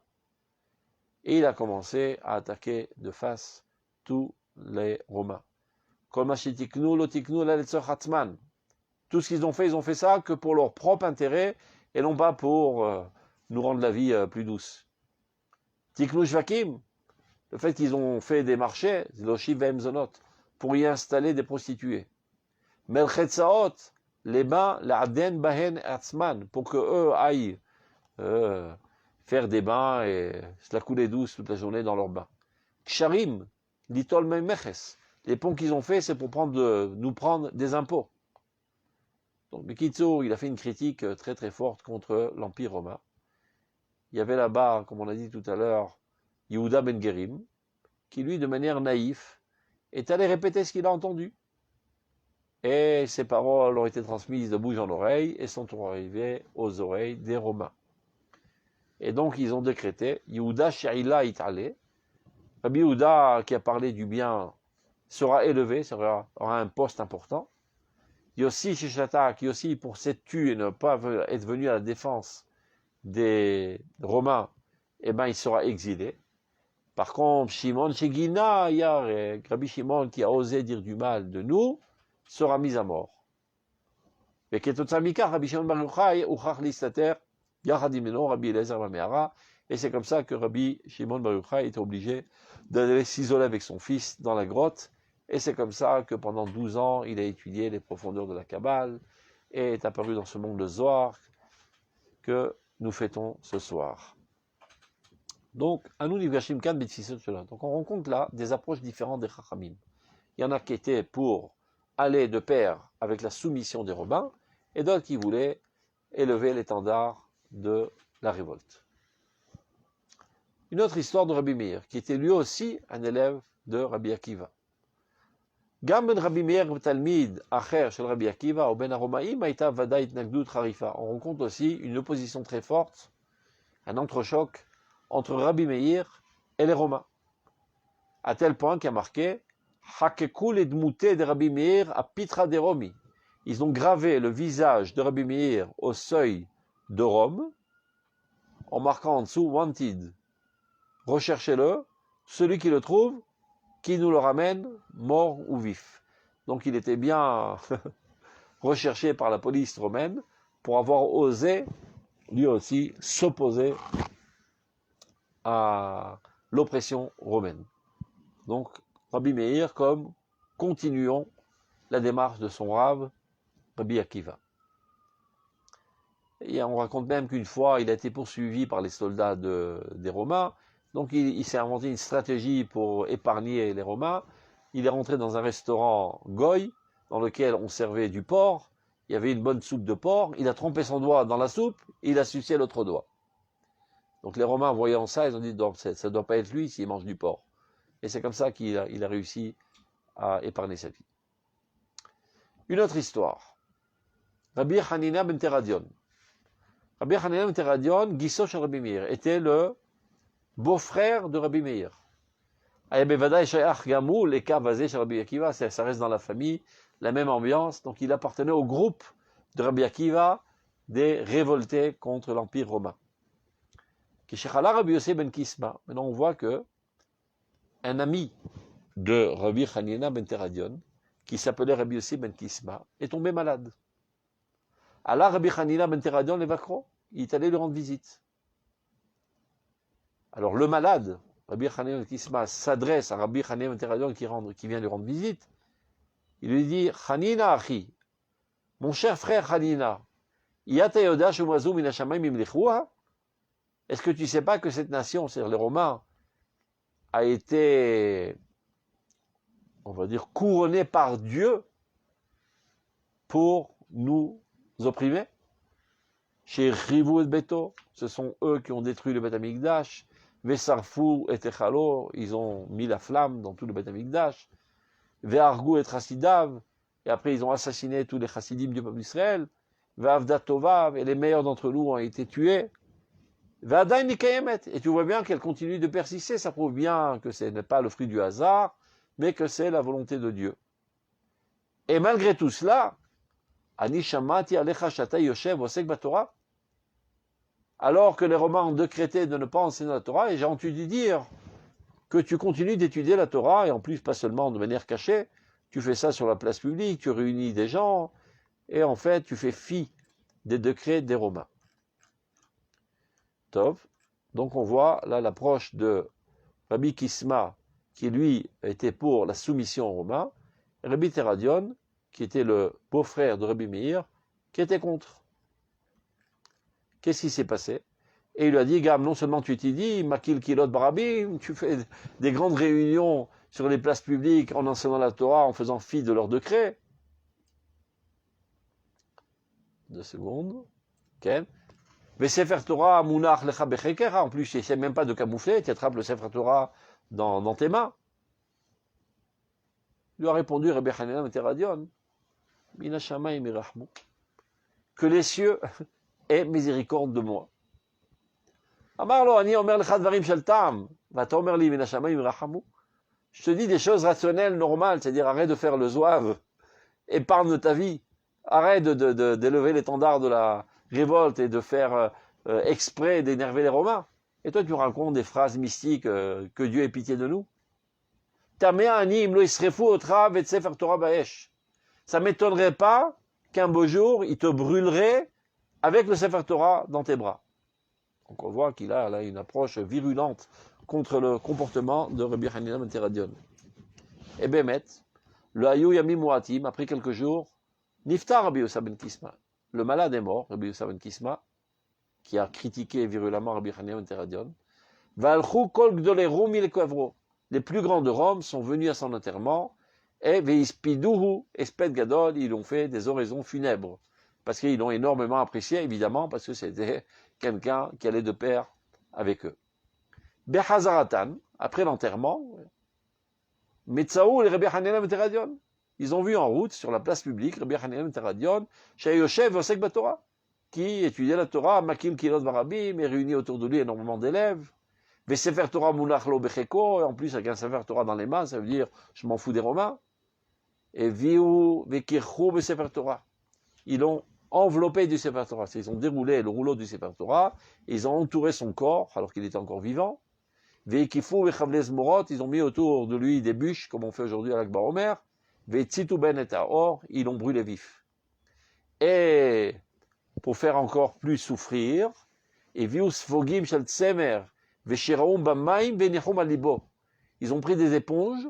Et il a commencé à attaquer de face tous les Romains. Tout ce qu'ils ont fait ça que pour leur propre intérêt et non pas pour nous rendre la vie plus douce. Tiknu Shvakim, le fait qu'ils ont fait des marchés, pour y installer des prostituées. Melchetzaot, les bains, l'Aden Bahen Atzman, pour que eux aillent faire des bains et se la couler douce toute la journée dans leurs bains. Ksharim, Litol Memeches, les ponts qu'ils ont fait, c'est pour nous prendre des impôts. Donc, Bekitsour, il a fait une critique très très forte contre l'Empire romain. Il y avait là-bas, comme on a dit tout à l'heure, Yehuda ben Gerim, qui lui, de manière naïve, est allé répéter ce qu'il a entendu. Et ces paroles ont été transmises de bouche en oreille et sont arrivées aux oreilles des Romains. Et donc, ils ont décrété, Yehuda She'ila Itale, Rabbi Yehuda, qui a parlé du bien, sera élevé, aura un poste important. Yossi Shishata, qui aussi, pour s'être tué et ne pas être venu à la défense des Romains, eh ben, il sera exilé. Par contre, Shimon Shegina, Rabbi Shimon, qui a osé dire du mal de nous, sera mis à mort. Et Rabbi Shimon Bar Yochai, Uchach Listater, Yachadimeno, Rabbi Eliezer Bameara, et c'est comme ça que Rabbi Shimon Bar Yochai était obligé d'aller s'isoler avec son fils dans la grotte, et c'est comme ça que pendant 12 ans, il a étudié les profondeurs de la Kabbale, et est apparu dans ce monde de Zohar que nous fêtons ce soir. Donc, Anu Nivgashim Kan B'Tfisot Shela. Donc, on rencontre là des approches différentes des Chachamim. Il y en a qui étaient pour aller de pair avec la soumission des Romains, et d'autres qui voulaient élever l'étendard de la révolte. Une autre histoire de Rabbi Meir, qui était lui aussi un élève de Rabbi Akiva. Gam ben Rabbi Meir Talmid Acher shel Rabbi Akiva ou ben Aromaim aita vadait nagdut harifa. On rencontre aussi une opposition très forte, un entrechoc entre Rabbi Meir et les Romains, à tel point qu'il y a marqué Hakekul et Dmouté de Rabbi Meir à Pitra de Romi. Ils ont gravé le visage de Rabbi Meir au seuil de Rome, en marquant en dessous Wanted. Recherchez-le, celui qui le trouve, qui nous le ramène, mort ou vif. Donc il était bien recherché par la police romaine pour avoir osé, lui aussi, s'opposer à l'oppression romaine. Donc, Rabbi Meir, comme continuons la démarche de son rave, Rabbi Akiva. Et on raconte même qu'une fois, il a été poursuivi par les soldats des Romains, donc il s'est inventé une stratégie pour épargner les Romains. Il est rentré dans un restaurant goy, dans lequel on servait du porc, il y avait une bonne soupe de porc, il a trempé son doigt dans la soupe, et il a sucé l'autre doigt. Donc les Romains, voyant ça, ils ont dit, ça ne doit pas être lui s'il mange du porc. Et c'est comme ça qu'il a réussi à épargner sa vie. Une autre histoire. Rabbi Hanina ben Teradion. Rabbi Hanina ben Teradion, Gisso shel Rabbi Meir, était le beau-frère de Rabbi Meir. Ça reste dans la famille, la même ambiance. Donc il appartenait au groupe de Rabbi Akiva des révoltés contre l'Empire romain. Maintenant on voit que un ami de Rabbi Hanina ben Teradion, qui s'appelait Rabbi Yossi ben Kisma, est tombé malade. Alors Rabbi Hanina ben Teradion l'évacro, il est allé lui rendre visite. Alors le malade, Rabbi Hanina ben Kisma, s'adresse à Rabbi Hanina ben Teradion qui vient lui rendre visite. Il lui dit, Hanina Achi, mon cher frère Hanina, est-ce que tu ne sais pas que cette nation, c'est-à-dire les Romains, a été, on va dire, couronnée par Dieu pour nous opprimer? Chez Rivu et Beto, ce sont eux qui ont détruit le Beth Amikdash. Vesarfou et Techalo, ils ont mis la flamme dans tout le Beth Amikdash. Ve'argou et Chassidav, et après ils ont assassiné tous les Chassidim du peuple d'Israël. Ve'avdat Tovav, et les meilleurs d'entre nous ont été tués. Ve'adain Nikayemet, et tu vois bien qu'elle continue de persister, ça prouve bien que ce n'est pas le fruit du hasard, mais que c'est la volonté de Dieu. Et malgré tout cela, Ani Shamati Alecha Shata Yoshev Osek Batorah, alors que les Romains ont décrété de ne pas enseigner la Torah, et j'ai entendu dire que tu continues d'étudier la Torah, et en plus pas seulement de manière cachée, tu fais ça sur la place publique, tu réunis des gens, et en fait tu fais fi des décrets des Romains. Tov. Donc on voit là l'approche de Rabbi Kisma, qui lui était pour la soumission aux Romains, et Rabbi Teradion, qui était le beau-frère de Rabbi Meir, qui était contre. Qu'est-ce qui s'est passé? Et il lui a dit, Gam, non seulement tu étudies, Makil Kilot Barabim, tu fais des grandes réunions sur les places publiques en enseignant la Torah, en faisant fi de leurs décrets. 2 secondes. Okay. Mais Sefer Torah, Mounach Lecha Bechekera, en plus, tu n'essaies même pas de camoufler, tu attrapes le Sefer Torah dans tes mains. Il lui a répondu, Rabbi Hanina ben Teradion, Mina Shamayim Irachmu, que les cieux aient miséricorde de moi. Amarlo, Ani Omer Lecha Dvarim Shel Tam, Vata Omer Li Mina Shamayim Irachmu. Je te dis des choses rationnelles, normales, c'est-à-dire arrête de faire le zouave, épargne ta vie, arrête d'élever l'étendard de la révolte et de faire exprès d'énerver les Romains. Et toi, tu racontes des phrases mystiques, que Dieu ait pitié de nous. Ça ne m'étonnerait pas qu'un beau jour, il te brûlerait avec le Sefer Torah dans tes bras. Donc on voit qu'il a là une approche virulente contre le comportement de Rabbi Hanina ben Teradion. Et Bémet, le Hayou Yamim Moatim, après quelques jours, Niftar Rabbi Yossa ben Kisma. Le malade est mort, Rabbi Yossa ben Kisma, qui a critiqué virulemment Rabbi Hanina ben Teradion. Valchou kol gdolei Rumi le Kovro. Les plus grands de Rome sont venus à son enterrement, et Veispiduhu Esped Gadol, ils ont fait des oraisons funèbres. Parce qu'ils l'ont énormément apprécié, évidemment, parce que c'était quelqu'un qui allait de pair avec eux. Behazaratan, après l'enterrement, Metzaou et Rabbi Hanina ben Teradion, ils ont vu en route, sur la place publique, Rabbi Hanina ben Teradion, Shei Yoshev Osek Batorah, qui étudiait la Torah, Makim Kilot Barabim, et réunit autour de lui énormément d'élèves. Vesefer Torah Mounach Lo Becheko, et en plus avec un Sefer Torah dans les mains, ça veut dire je m'en fous des Romains. Et Viu Vekirchou Vesefer Torah. Ils l'ont enveloppé du Sefer Torah, ils ont déroulé le rouleau du Sefer Torah, et ils ont entouré son corps, alors qu'il était encore vivant. Vekifu Vechavlez Morot, ils ont mis autour de lui des bûches, comme on fait aujourd'hui à l'Akbar Omer. Vetzitu Ben et Or, ils l'ont brûlé vif. Et pour faire encore plus souffrir, et Vius Fogim Shel Tsemer, Veshiraum Bamaim Venichum Alibo. Ils ont pris des éponges,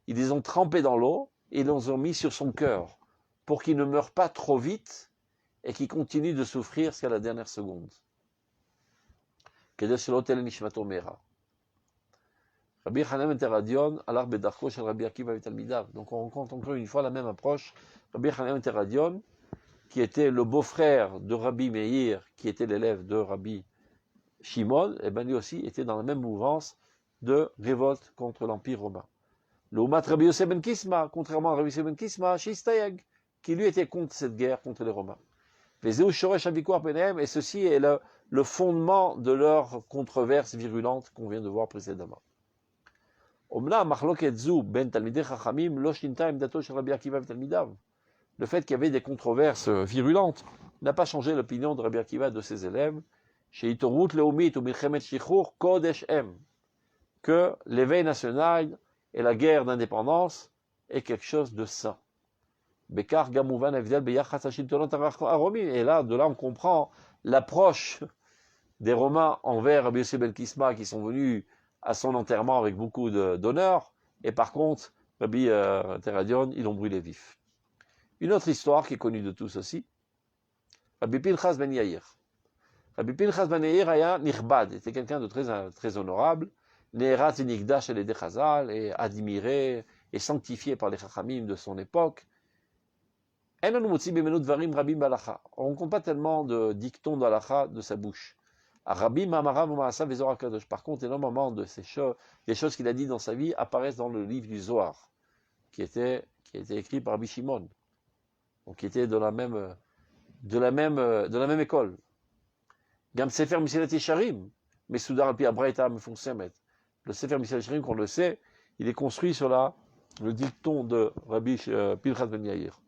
ils les ont trempées dans l'eau, et ils les ont mis sur son cœur, pour qu'il ne meure pas trop vite, et qu'il continue de souffrir jusqu'à la dernière seconde. Rabbi Hanina ben Teradion, alar bedarko shel Rabbi Akiva v'talmidav. Donc on rencontre encore une fois la même approche. Rabbi Hanina ben Teradion, qui était le beau-frère de Rabbi Meir, qui était l'élève de Rabbi Shimon, eh ben lui aussi était dans la même mouvance de révolte contre l'Empire romain. L'Oumat Rabbi Yosef ben Kisma, contrairement à Rabbi Yosef ben Kisma, Shistayeg, qui lui était contre cette guerre contre les Romains. Et ceci est le fondement de leur controverse virulente qu'on vient de voir précédemment. Le fait qu'il y avait des controverses virulentes n'a pas changé l'opinion de Rabbi Akiva et de ses élèves, que l'éveil national et la guerre d'indépendance est quelque chose de sain. Et là, de là, on comprend l'approche des Romains envers Rabbi Yossi ben Kisma qui sont venus à son enterrement avec beaucoup d'honneur. Et par contre, Rabbi Teradion, ils l'ont brûlé vif. Une autre histoire qui est connue de tous aussi, Rabbi Pinchas ben Yair. Rabbi Pinchas ben Yair aya nirbad, était quelqu'un de très honorable, Neherat et Nikdash et Chazal, et admiré et sanctifié par les Chachamim de son époque. On ne compte pas tellement de dictons d'Alacha de sa bouche. Par contre, énormément de des choses qu'il a dit dans sa vie apparaissent dans le livre du Zohar, qui a été écrit par Rabbi Shimon, donc qui était de la même école. Gam Sefer Mesilat Yesharim, Mesudar al pi Abraita Mefunsemet. Le Sefer Mesilat Yesharim, qu'on le sait, il est construit sur le dicton de Rabbi Pinchas ben Yair.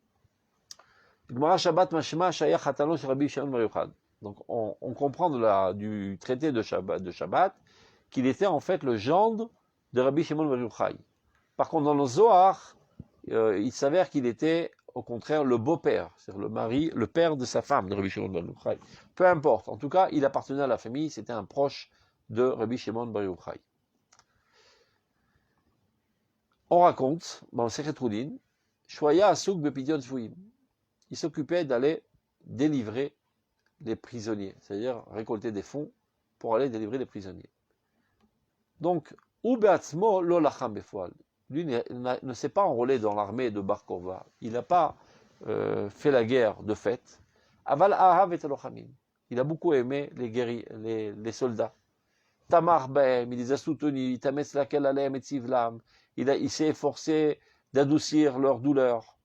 Donc on comprend du traité de Shabbat qu'il était en fait le gendre de Rabbi Shimon bar Yochai. Par contre, dans le Zohar, il s'avère qu'il était au contraire le beau-père, c'est-à-dire le père de sa femme, de Rabbi Shimon bar Yochai. Peu importe, en tout cas, il appartenait à la famille, c'était un proche de Rabbi Shimon bar Yochai. On raconte, dans le Sechet Trulin, Shoya Asuk Bepidyon Shvuim. Il s'occupait d'aller délivrer les prisonniers, c'est-à-dire récolter des fonds pour aller délivrer les prisonniers. Donc, Ubeatzmo lo lacham befoal. Lui ne s'est pas enrôlé dans l'armée de Bar Kokhba. Il n'a pas fait la guerre de fait. Aval ahav et lochamim. Il a beaucoup aimé les soldats. Tamar behem, il les a soutenus. Tametz lakel alem et tzivlam. Il s'est efforcé d'adoucir leur douleur.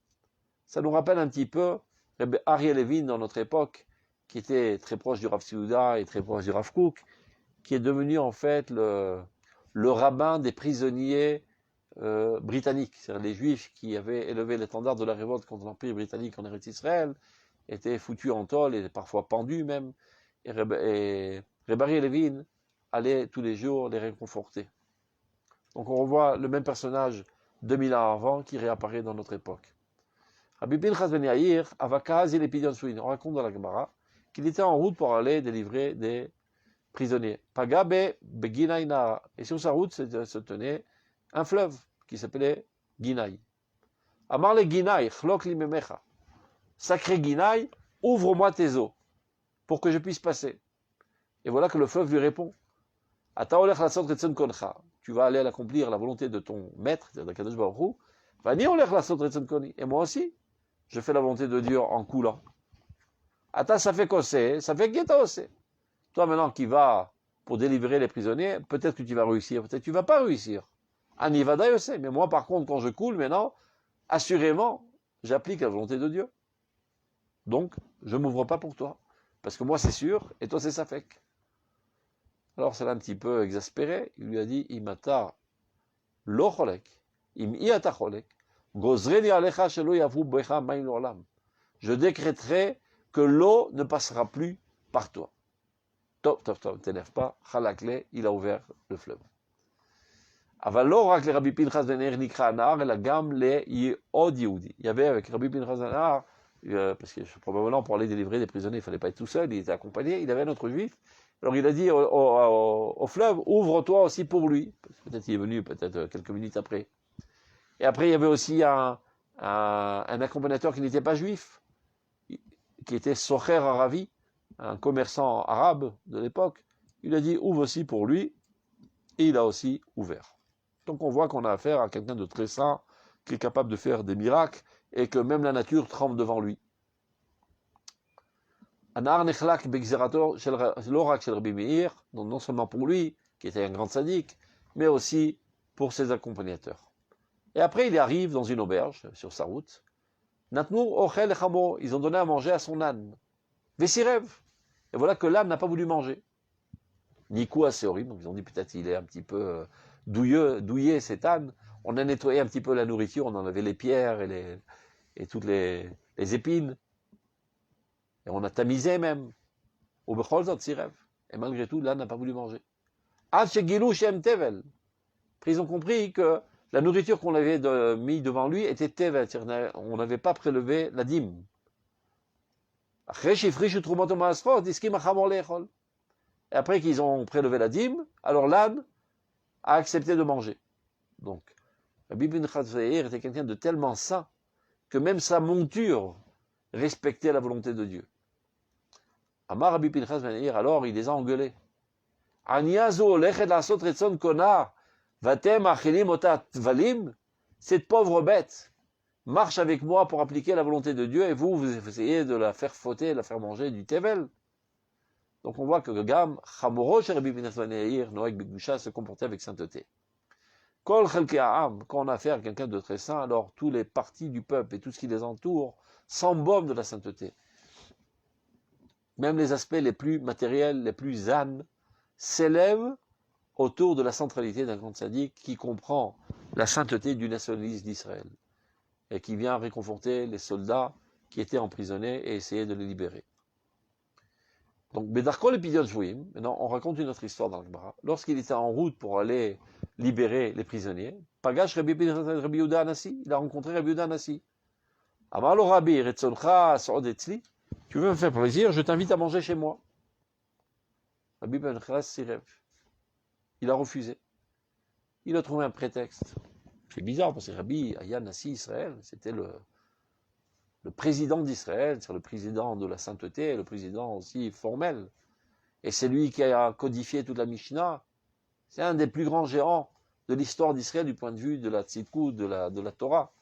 Ça nous rappelle un petit peu Ariel Levin dans notre époque, qui était très proche du Rav Seuda et très proche du Rav Kook, qui est devenu en fait le rabbin des prisonniers britanniques. C'est-à-dire les Juifs qui avaient élevé l'étendard de la révolte contre l'Empire britannique en Eretz Israël étaient foutus en tôle et parfois pendus même. Et Reb Ariel Levin allait tous les jours les réconforter. Donc on revoit le même personnage 2000 ans avant qui réapparaît dans notre époque. Rabbi Pinchas ben Yair, Avakaz et l'Epidyon Shvuim, on raconte dans la Gemara qu'il était en route pour aller délivrer des prisonniers. Pagabe Beginaïna, et sur sa route se tenait un fleuve qui s'appelait Ginaï. Amar le Ginaï, chlok li memecha. Sacré Ginaï, ouvre-moi tes eaux pour que je puisse passer. Et voilà que le fleuve lui répond. Ata olech lasot retzon koncha. Tu vas aller accomplir la volonté de ton maître, c'est-à-dire Kadosh Baruch Hu. Vani olech lasot retzon koni. Et moi aussi, je fais la volonté de Dieu en coulant. Ata ça fait kosé, ça fait geta osé. Toi maintenant qui vas pour délivrer les prisonniers, peut-être que tu vas réussir, peut-être que tu vas pas réussir. Anivada osé. Mais moi par contre, quand je coule maintenant, assurément, j'applique la volonté de Dieu. Donc, je m'ouvre pas pour toi. Parce que moi c'est sûr, et toi c'est safek. Alors c'est là un petit peu exaspéré, il lui a dit, Imata lo cholek, im iata cholek, gozreni alecha shelo yavu becha maim l'olam. Je décréterai que l'eau ne passera plus par toi. Top, t'énerve pas, chalakle, il a ouvert le fleuve. Aval lo rak le Rabbi Pinchas ben Yair nikra anar, la gam le yod yehudi. Il y avait avec Rabbi Pinchas ben Yair, parce que probablement pour aller délivrer des prisonniers, il ne fallait pas être tout seul, il était accompagné, il avait un autre juif. Alors il a dit au fleuve, ouvre-toi aussi pour lui. Peut-être il est venu, peut-être quelques minutes après. Et après il y avait aussi un accompagnateur qui n'était pas juif, qui était Socher Aravi, un commerçant arabe de l'époque. Il a dit, ouvre aussi pour lui, et il a aussi ouvert. Donc on voit qu'on a affaire à quelqu'un de très saint, qui est capable de faire des miracles, et que même la nature tremble devant lui. Anar nechlak begzerato shel l'orak shel Rabbi Meir, donc non seulement pour lui, qui était un grand sadique, mais aussi pour ses accompagnateurs. Et après, il arrive dans une auberge, sur sa route. Natnour ochel chamo, ils ont donné à manger à son âne. Vessirev. Et voilà que l'âne n'a pas voulu manger. Nikou assez horrible, donc ils ont dit peut-être il est un petit peu douillé cet âne. On a nettoyé un petit peu la nourriture, on enlevait les pierres et toutes les épines. Et on a tamisé même. Au Becholzot Sirev. Et malgré tout, l'âne n'a pas voulu manger. Ad shegilou shem tevel. Ils ont compris que la nourriture qu'on avait mis devant lui était tevel. On n'avait pas prélevé la dîme. Et après qu'ils ont prélevé la dîme, alors l'âne a accepté de manger. Donc, Rabbi Pinchas ben Yair était quelqu'un de tellement saint que même sa monture respectait la volonté de Dieu. Amar Rabbi Pinchas ben Yair, alors il les a engueulés. Cette pauvre bête marche avec moi pour appliquer la volonté de Dieu et vous essayez de la faire fauter, de la faire manger du tevel. Donc on voit que Gam, Chamoro, chez Rabbi Pinchas ben Yair, Noach Begdusha se comportait avec sainteté. Kol Chelkei Ha'am, quand on a affaire à quelqu'un de très saint, alors tous les partis du peuple et tout ce qui les entoure s'embaument de la sainteté. Même les aspects les plus matériels, les plus ânes, s'élèvent autour de la centralité d'un grand sadique qui comprend la sainteté du nationalisme d'Israël et qui vient réconforter les soldats qui étaient emprisonnés et essayer de les libérer. Donc, Bedarko le Pidyon Shvuim, maintenant on raconte une autre histoire dans le Gemara. Lorsqu'il était en route pour aller libérer les prisonniers, Pagash Rabbi Yehuda Anassi, il a rencontré Rabbi Yehuda Anassi. Amalo Rabbi, Retzoncha Sa'od Etzli, tu veux me faire plaisir, je t'invite à manger chez moi. Rabbi Pinchas Sirev. Il a refusé. Il a trouvé un prétexte. C'est bizarre parce que Rabbi Aya Nassi Israël, c'était le président d'Israël, c'est le président de la sainteté, le président aussi formel. Et c'est lui qui a codifié toute la Mishnah. C'est un des plus grands géants de l'histoire d'Israël du point de vue de la tzidkou, de la Torah.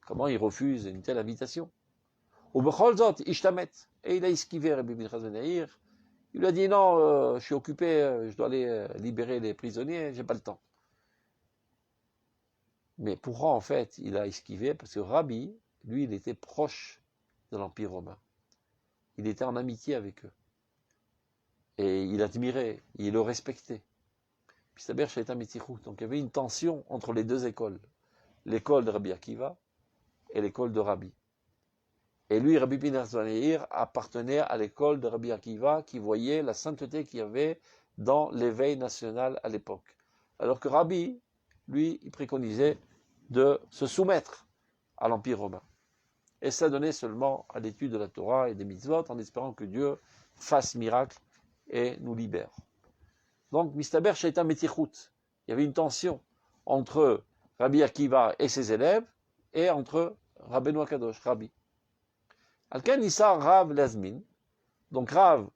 Comment il refuse une telle invitation? Au Becholzot, Ishtamet. Et il a esquivé Rabbi Pinchas ben Yair. Il lui a dit non, je suis occupé, je dois aller libérer les prisonniers, j'ai pas le temps. Mais pourquoi en fait il a esquivé? Parce que Rabbi, lui, il était proche de l'Empire romain. Il était en amitié avec eux. Et il admirait, il le respectait. Puis Saber Shaitan Mitzirou. Donc il y avait une tension entre les deux écoles. L'école de Rabbi Akiva et l'école de Rabbi. Et lui, Rabbi Pinchas ben Yair, appartenait à l'école de Rabbi Akiva qui voyait la sainteté qu'il y avait dans l'éveil national à l'époque. Alors que Rabbi, lui, il préconisait de se soumettre à l'Empire romain. Et ça donnait seulement à l'étude de la Torah et des mitzvot en espérant que Dieu fasse miracle et nous libère. Donc, Mistaber Shaitan Metichut, il y avait une tension entre Rabbi Akiva et ses élèves et entre Rabbeinu Akadosh, Rabbi. Alken Issa Rav Lazmin. Donc Rav,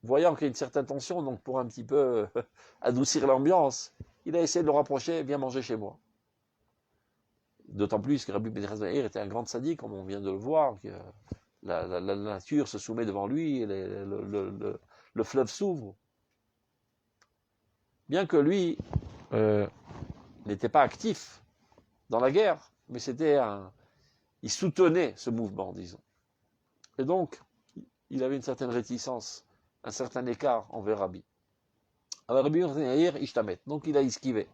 voyant qu'il y a une certaine tension, donc pour un petit peu adoucir l'ambiance, il a essayé de le rapprocher, viens manger chez moi. D'autant plus que Rabbi Pinchas ben Yair était un grand sadique, comme on vient de le voir, que la nature se soumet devant lui, et le fleuve s'ouvre. Bien que lui n'était pas actif dans la guerre, mais il soutenait ce mouvement, disons. Et donc, il avait une certaine réticence, un certain écart envers Rabbi. Alors Rabbi Pinchas ben Yair, Ishtamet, donc il a esquivé.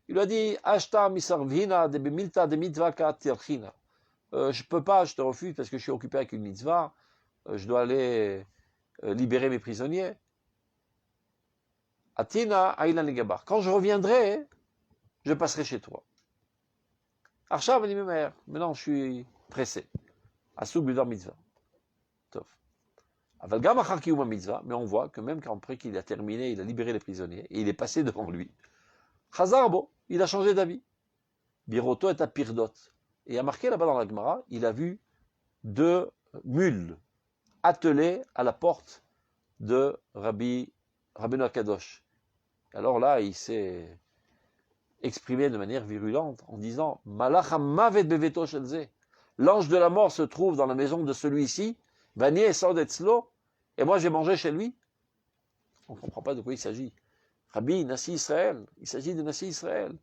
Il lui a dit, Ashta misarvina de bemilta de mitzvah ka tirchina. Je peux pas, je te refuse parce que je suis occupé avec une mitzvah. Je dois aller libérer mes prisonniers. Atina aïlan legabar. Quand je reviendrai, je passerai chez toi. Arshav ali memer. Maintenant, je suis pressé. Asuk bidor mitzvah. Tov. Aval gam achar kiyuma mitzvah. Mais on voit que même après qu'il a terminé, il a libéré les prisonniers et il est passé devant lui. Chazarbo, il a changé d'avis. Biroto est à Pirdot. Et il a marqué là-bas dans la Gemara, il a vu 2 mules attelées à la porte de Rabbeinu Akadosh. Alors là, il s'est exprimé de manière virulente en disant Malach hamavet beveto shelze. L'ange de la mort se trouve dans la maison de celui-ci. Vani esod etzlo. Et moi, je vais manger chez lui. On ne comprend pas de quoi il s'agit. Rabbi, Nassi Israël, il s'agit de Nassi Israël.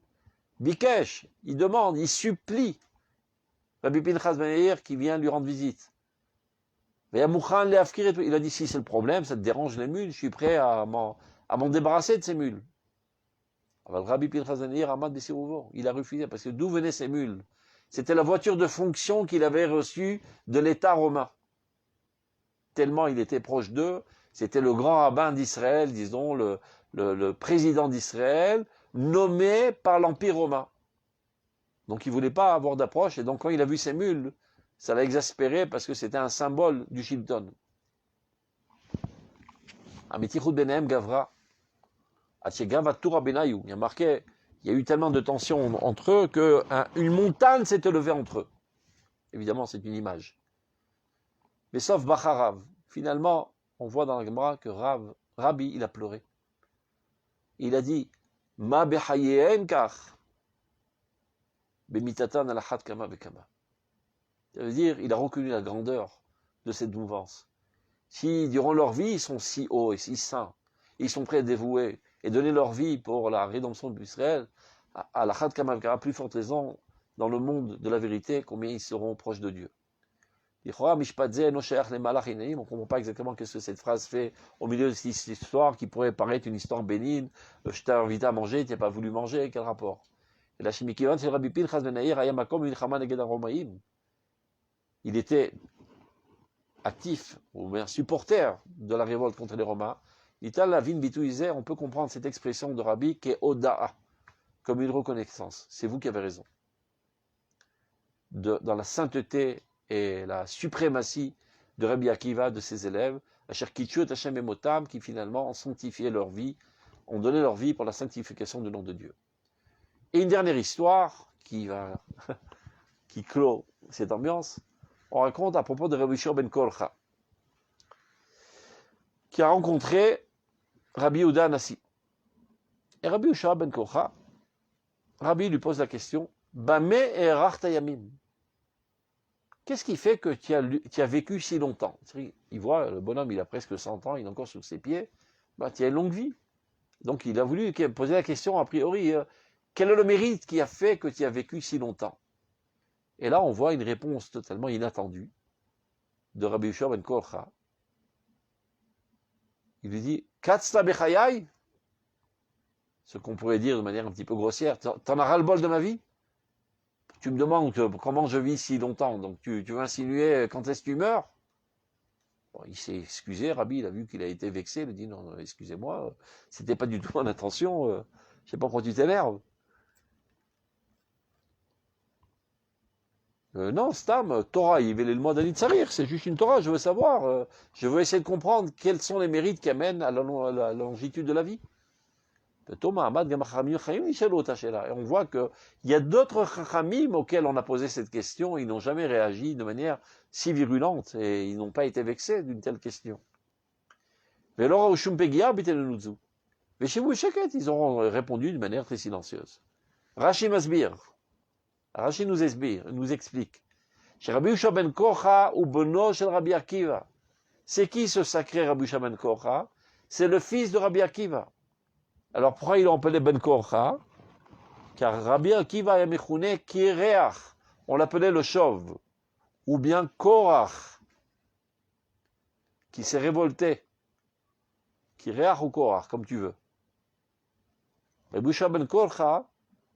Bikesh, il demande, il Rabbi Pinchas Ben Yair qui vient lui rendre visite. Il a dit, si c'est le problème, ça te dérange les mules, je suis prêt à m'en débarrasser de ces mules. Rabbi Pinchas Ben Yair, Ahmad Bessirouvo, il a refusé, parce que d'où venaient ces mules? C'était la voiture de fonction qu'il avait reçue de l'État romain. Tellement il était proche d'eux, c'était le grand rabbin d'Israël, disons, le président d'Israël, nommé par l'Empire romain. Donc il ne voulait pas avoir d'approche, et donc quand il a vu ces mules, ça l'a exaspéré parce que c'était un symbole du Shilton. Amitichut Benem Gavra, Atchegavatura Benayu, il y a marqué, il y a eu tellement de tensions entre eux qu'une montagne s'est élevée entre eux. Évidemment, c'est une image. Mais sauf Bacharav, finalement, on voit dans la Gemara que Rabbi, il a pleuré. Il a dit, Ma behayeen kach, bemitatan alachat kama bekama. Ça veut dire, il a reconnu la grandeur de cette mouvance. Si, durant leur vie, ils sont si hauts et si saints, ils sont prêts à dévouer et donner leur vie pour la rédemption d'Israël, à la Chad Kamal, plus forte raison, dans le monde de la vérité, combien ils seront proches de Dieu. On ne comprend pas exactement ce que cette phrase fait au milieu de cette histoire qui pourrait paraître une histoire bénigne. Je t'ai invité à manger, tu n'as pas voulu manger, quel rapport? Et la Shemikivan, c'est Rabbi Pinchas Ben Yair, Ayamakom Milchama Neged HaRomaim. Il était actif, ou bien supporter de la révolte contre les Romains. On peut comprendre cette expression de Rabbi qui est Oda'a, comme une reconnaissance. C'est vous qui avez raison. Dans la sainteté et la suprématie de Rabbi Akiva, de ses élèves, qui finalement ont sanctifié leur vie, ont donné leur vie pour la sanctification du nom de Dieu. Et une dernière histoire qui clôt cette ambiance, on raconte à propos de Rabbi Shua ben Korcha, qui a rencontré Rabbi Yehuda Nassi. Et Rabbi Shua ben Korcha, Rabbi lui pose la question, Bame erachta yamim. Qu'est-ce qui fait que tu as vécu si longtemps? Il voit, le bonhomme, il a presque 100 ans, il est encore sur ses pieds, tu as une longue vie. Donc il a voulu poser la question, a priori, quel est le mérite qui a fait que tu as vécu si longtemps? Et là, on voit une réponse totalement inattendue de Rabbi Yehoshua ben Korcha. Il lui dit, Katzta bechayai, ce qu'on pourrait dire de manière un petit peu grossière, t'en as ras le bol de ma vie? Tu me demandes comment je vis si longtemps, donc tu veux insinuer quand est-ce que tu meurs? Bon, il s'est excusé, Rabbi, il a vu qu'il a été vexé, il a dit non, excusez-moi, c'était pas du tout mon intention, je sais pas pourquoi tu t'énerves. Non, Stam, Torah, il veut le mois d'Anit Sarir, c'est juste une Torah, je veux savoir, je veux essayer de comprendre quels sont les mérites qui amènent à la longitude de la vie. Et on voit qu'il y a d'autres chachamim auxquels on a posé cette question, ils n'ont jamais réagi de manière si virulente et ils n'ont pas été vexés d'une telle question. Mais alors, ils ont répondu d'une manière très silencieuse. Rashi Masbir, Rashi nous explique. Chez Rabbi Yehoshua ben Korcha ou Beno shel Rabbi Akiva. C'est qui ce sacré Rabbi Yehoshua ben Korcha? C'est le fils de Rabbi Akiva. Alors pourquoi ils l'ont appelé Ben Korcha? Car Rabbi Akiva Yamechoune Kireach, on l'appelait le chauve, ou bien Korach, qui s'est révolté. Kireach ou Korach, comme tu veux. Rabbi Yehoshua Ben Korcha,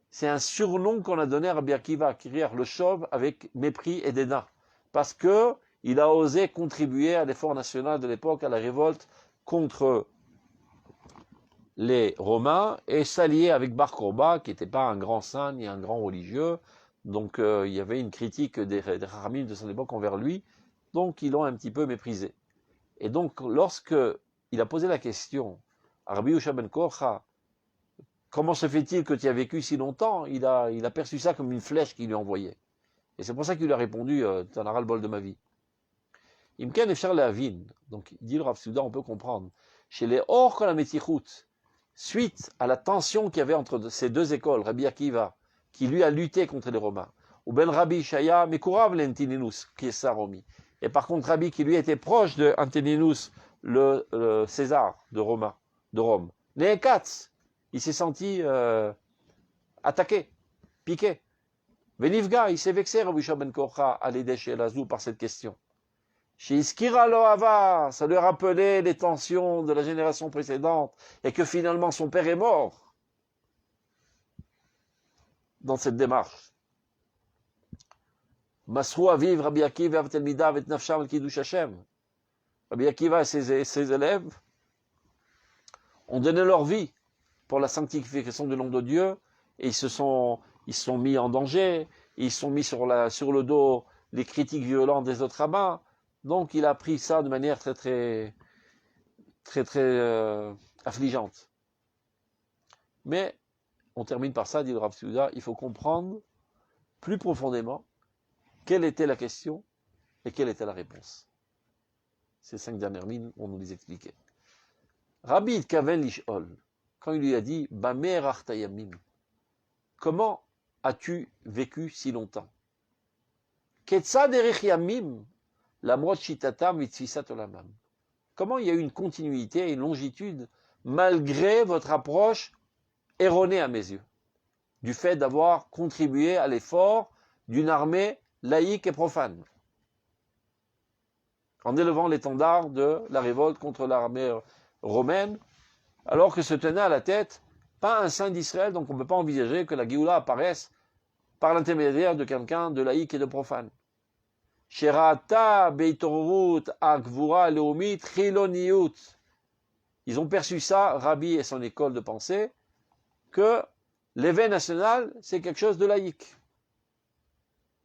c'est un surnom qu'on a donné à Rabbi Akiva, Kireach, le chauve, avec mépris et dédain. Parce que il a osé contribuer à l'effort national de l'époque, à la révolte contre les Romains, et s'allier avec Bar Korba, qui n'était pas un grand saint ni un grand religieux. Donc il y avait une critique des Rachamim de son époque envers lui, donc ils l'ont un petit peu méprisé. Et donc lorsque il a posé la question à Rabbi Yehoshua ben Korcha, comment se fait-il que tu as vécu si longtemps, il a perçu ça comme une flèche qu'il lui envoyait. Et c'est pour ça qu'il lui a répondu, t'en auras le bol de ma vie. Imken efshar lehavin, donc dit le Rav Souda, on peut comprendre. Chez les Or kol hametichut, suite à la tension qu'il y avait entre ces deux écoles, Rabbi Akiva, qui lui a lutté contre les Romains, ou Ben Rabbi Shaya Mekurav l'Antininus, qui est Saromi. Et par contre, Rabbi qui lui était proche de Antininus le César de Rome. Néé Katz, il s'est senti attaqué, piqué. Venivga, il s'est vexé, Rabbi Shua ben Korcha, à l'aider chez Elazou par cette question. Chez Iskira Lohava, ça lui rappelait les tensions de la génération précédente et que finalement son père est mort dans cette démarche. Masrou à vivre Rabbi Akiva avec Telmida avec Nafsham al Kiddush Hashem. Rabbi Akiva et ses élèves ont donné leur vie pour la sanctification du nom de Dieu et ils se sont mis en danger, ils sont mis sur le dos les critiques violentes des autres rabbins. Donc il a pris ça de manière très affligeante. Mais on termine par ça, dit le Rav Souda, il faut comprendre plus profondément quelle était la question et quelle était la réponse. Ces 5 dernières lignes, on nous les expliquait. Rabbi Kaven Lishol, quand il lui a dit Bamer Artayamim, comment as-tu vécu si longtemps? Ketzad Erich Yamim, Lamrot Shitatam Vitzvisat Olamam. Comment il y a eu une continuité et une longitude malgré votre approche erronée à mes yeux, du fait d'avoir contribué à l'effort d'une armée laïque et profane, en élevant l'étendard de la révolte contre l'armée romaine, alors que se tenait à la tête pas un saint d'Israël, donc on ne peut pas envisager que la Géoula apparaisse par l'intermédiaire de quelqu'un de laïque et de profane. Sherata Beitorut Akvura Leomit Chiloniut. Ils ont perçu ça, Rabbi et son école de pensée, que l'éveil national, c'est quelque chose de laïque.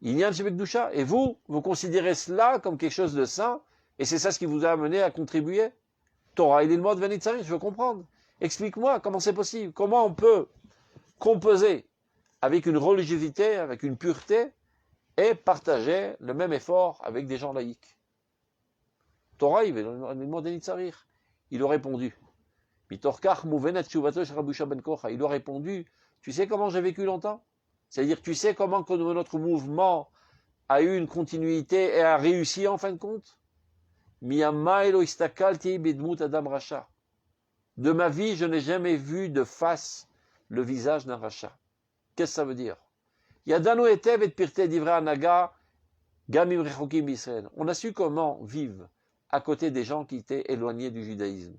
Il y a un Shebekdusha. Et vous considérez cela comme quelque chose de saint, et c'est ça ce qui vous a amené à contribuer. Torah il est le mode Venitzari, je veux comprendre. Explique-moi comment c'est possible. Comment on peut composer avec une religiosité, avec une pureté, et partager le même effort avec des gens laïcs. Torah il est le mode Venitzari. Il a répondu. Il a répondu, tu sais comment j'ai vécu longtemps? C'est-à-dire, tu sais comment que notre mouvement a eu une continuité et a réussi en fin de compte? De ma vie, je n'ai jamais vu de face le visage d'un rachat. Qu'est-ce que ça veut dire? On a su comment vivre à côté des gens qui étaient éloignés du judaïsme.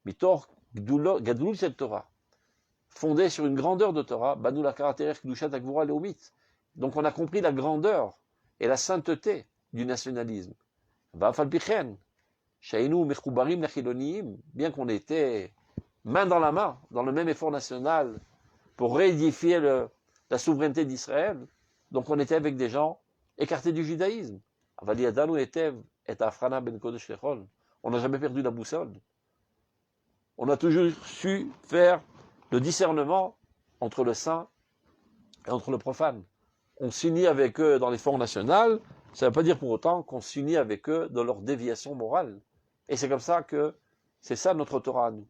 Mitor Gadlul cette Torah, fondée sur une grandeur de Torah, Banu la caractère Kdushat Akvura Leomit. Donc on a compris la grandeur et la sainteté du nationalisme. Bien qu'on était main dans la main, dans le même effort national, pour réédifier la souveraineté d'Israël, donc on était avec des gens écartés du judaïsme. On n'a jamais perdu la boussole. On a toujours su faire le discernement entre le saint et entre le profane. On s'unit avec eux dans l'effort national, ça ne veut pas dire pour autant qu'on s'unit avec eux dans leur déviation morale. Et c'est comme ça que c'est ça notre Torah à nous.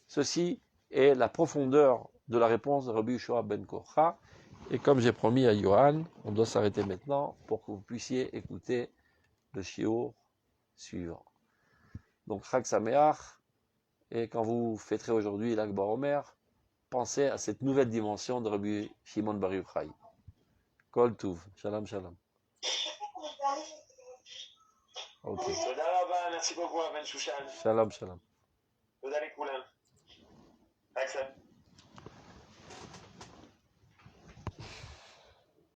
Ceci est la profondeur de la réponse de Rabbi Yehoshua ben Korcha. Et comme j'ai promis à Yohan, on doit s'arrêter maintenant pour que vous puissiez écouter le shiur suivant. Donc, Chag Sameach, et quand vous fêterez aujourd'hui l'Ag BaOmer, pensez à cette nouvelle dimension de Rabbi Shimon Bar Yochai. Kol Tuv, Shalom Shalom. Ok. Merci beaucoup, Ben Shushan. Shalom Shalom. Toda לכולם.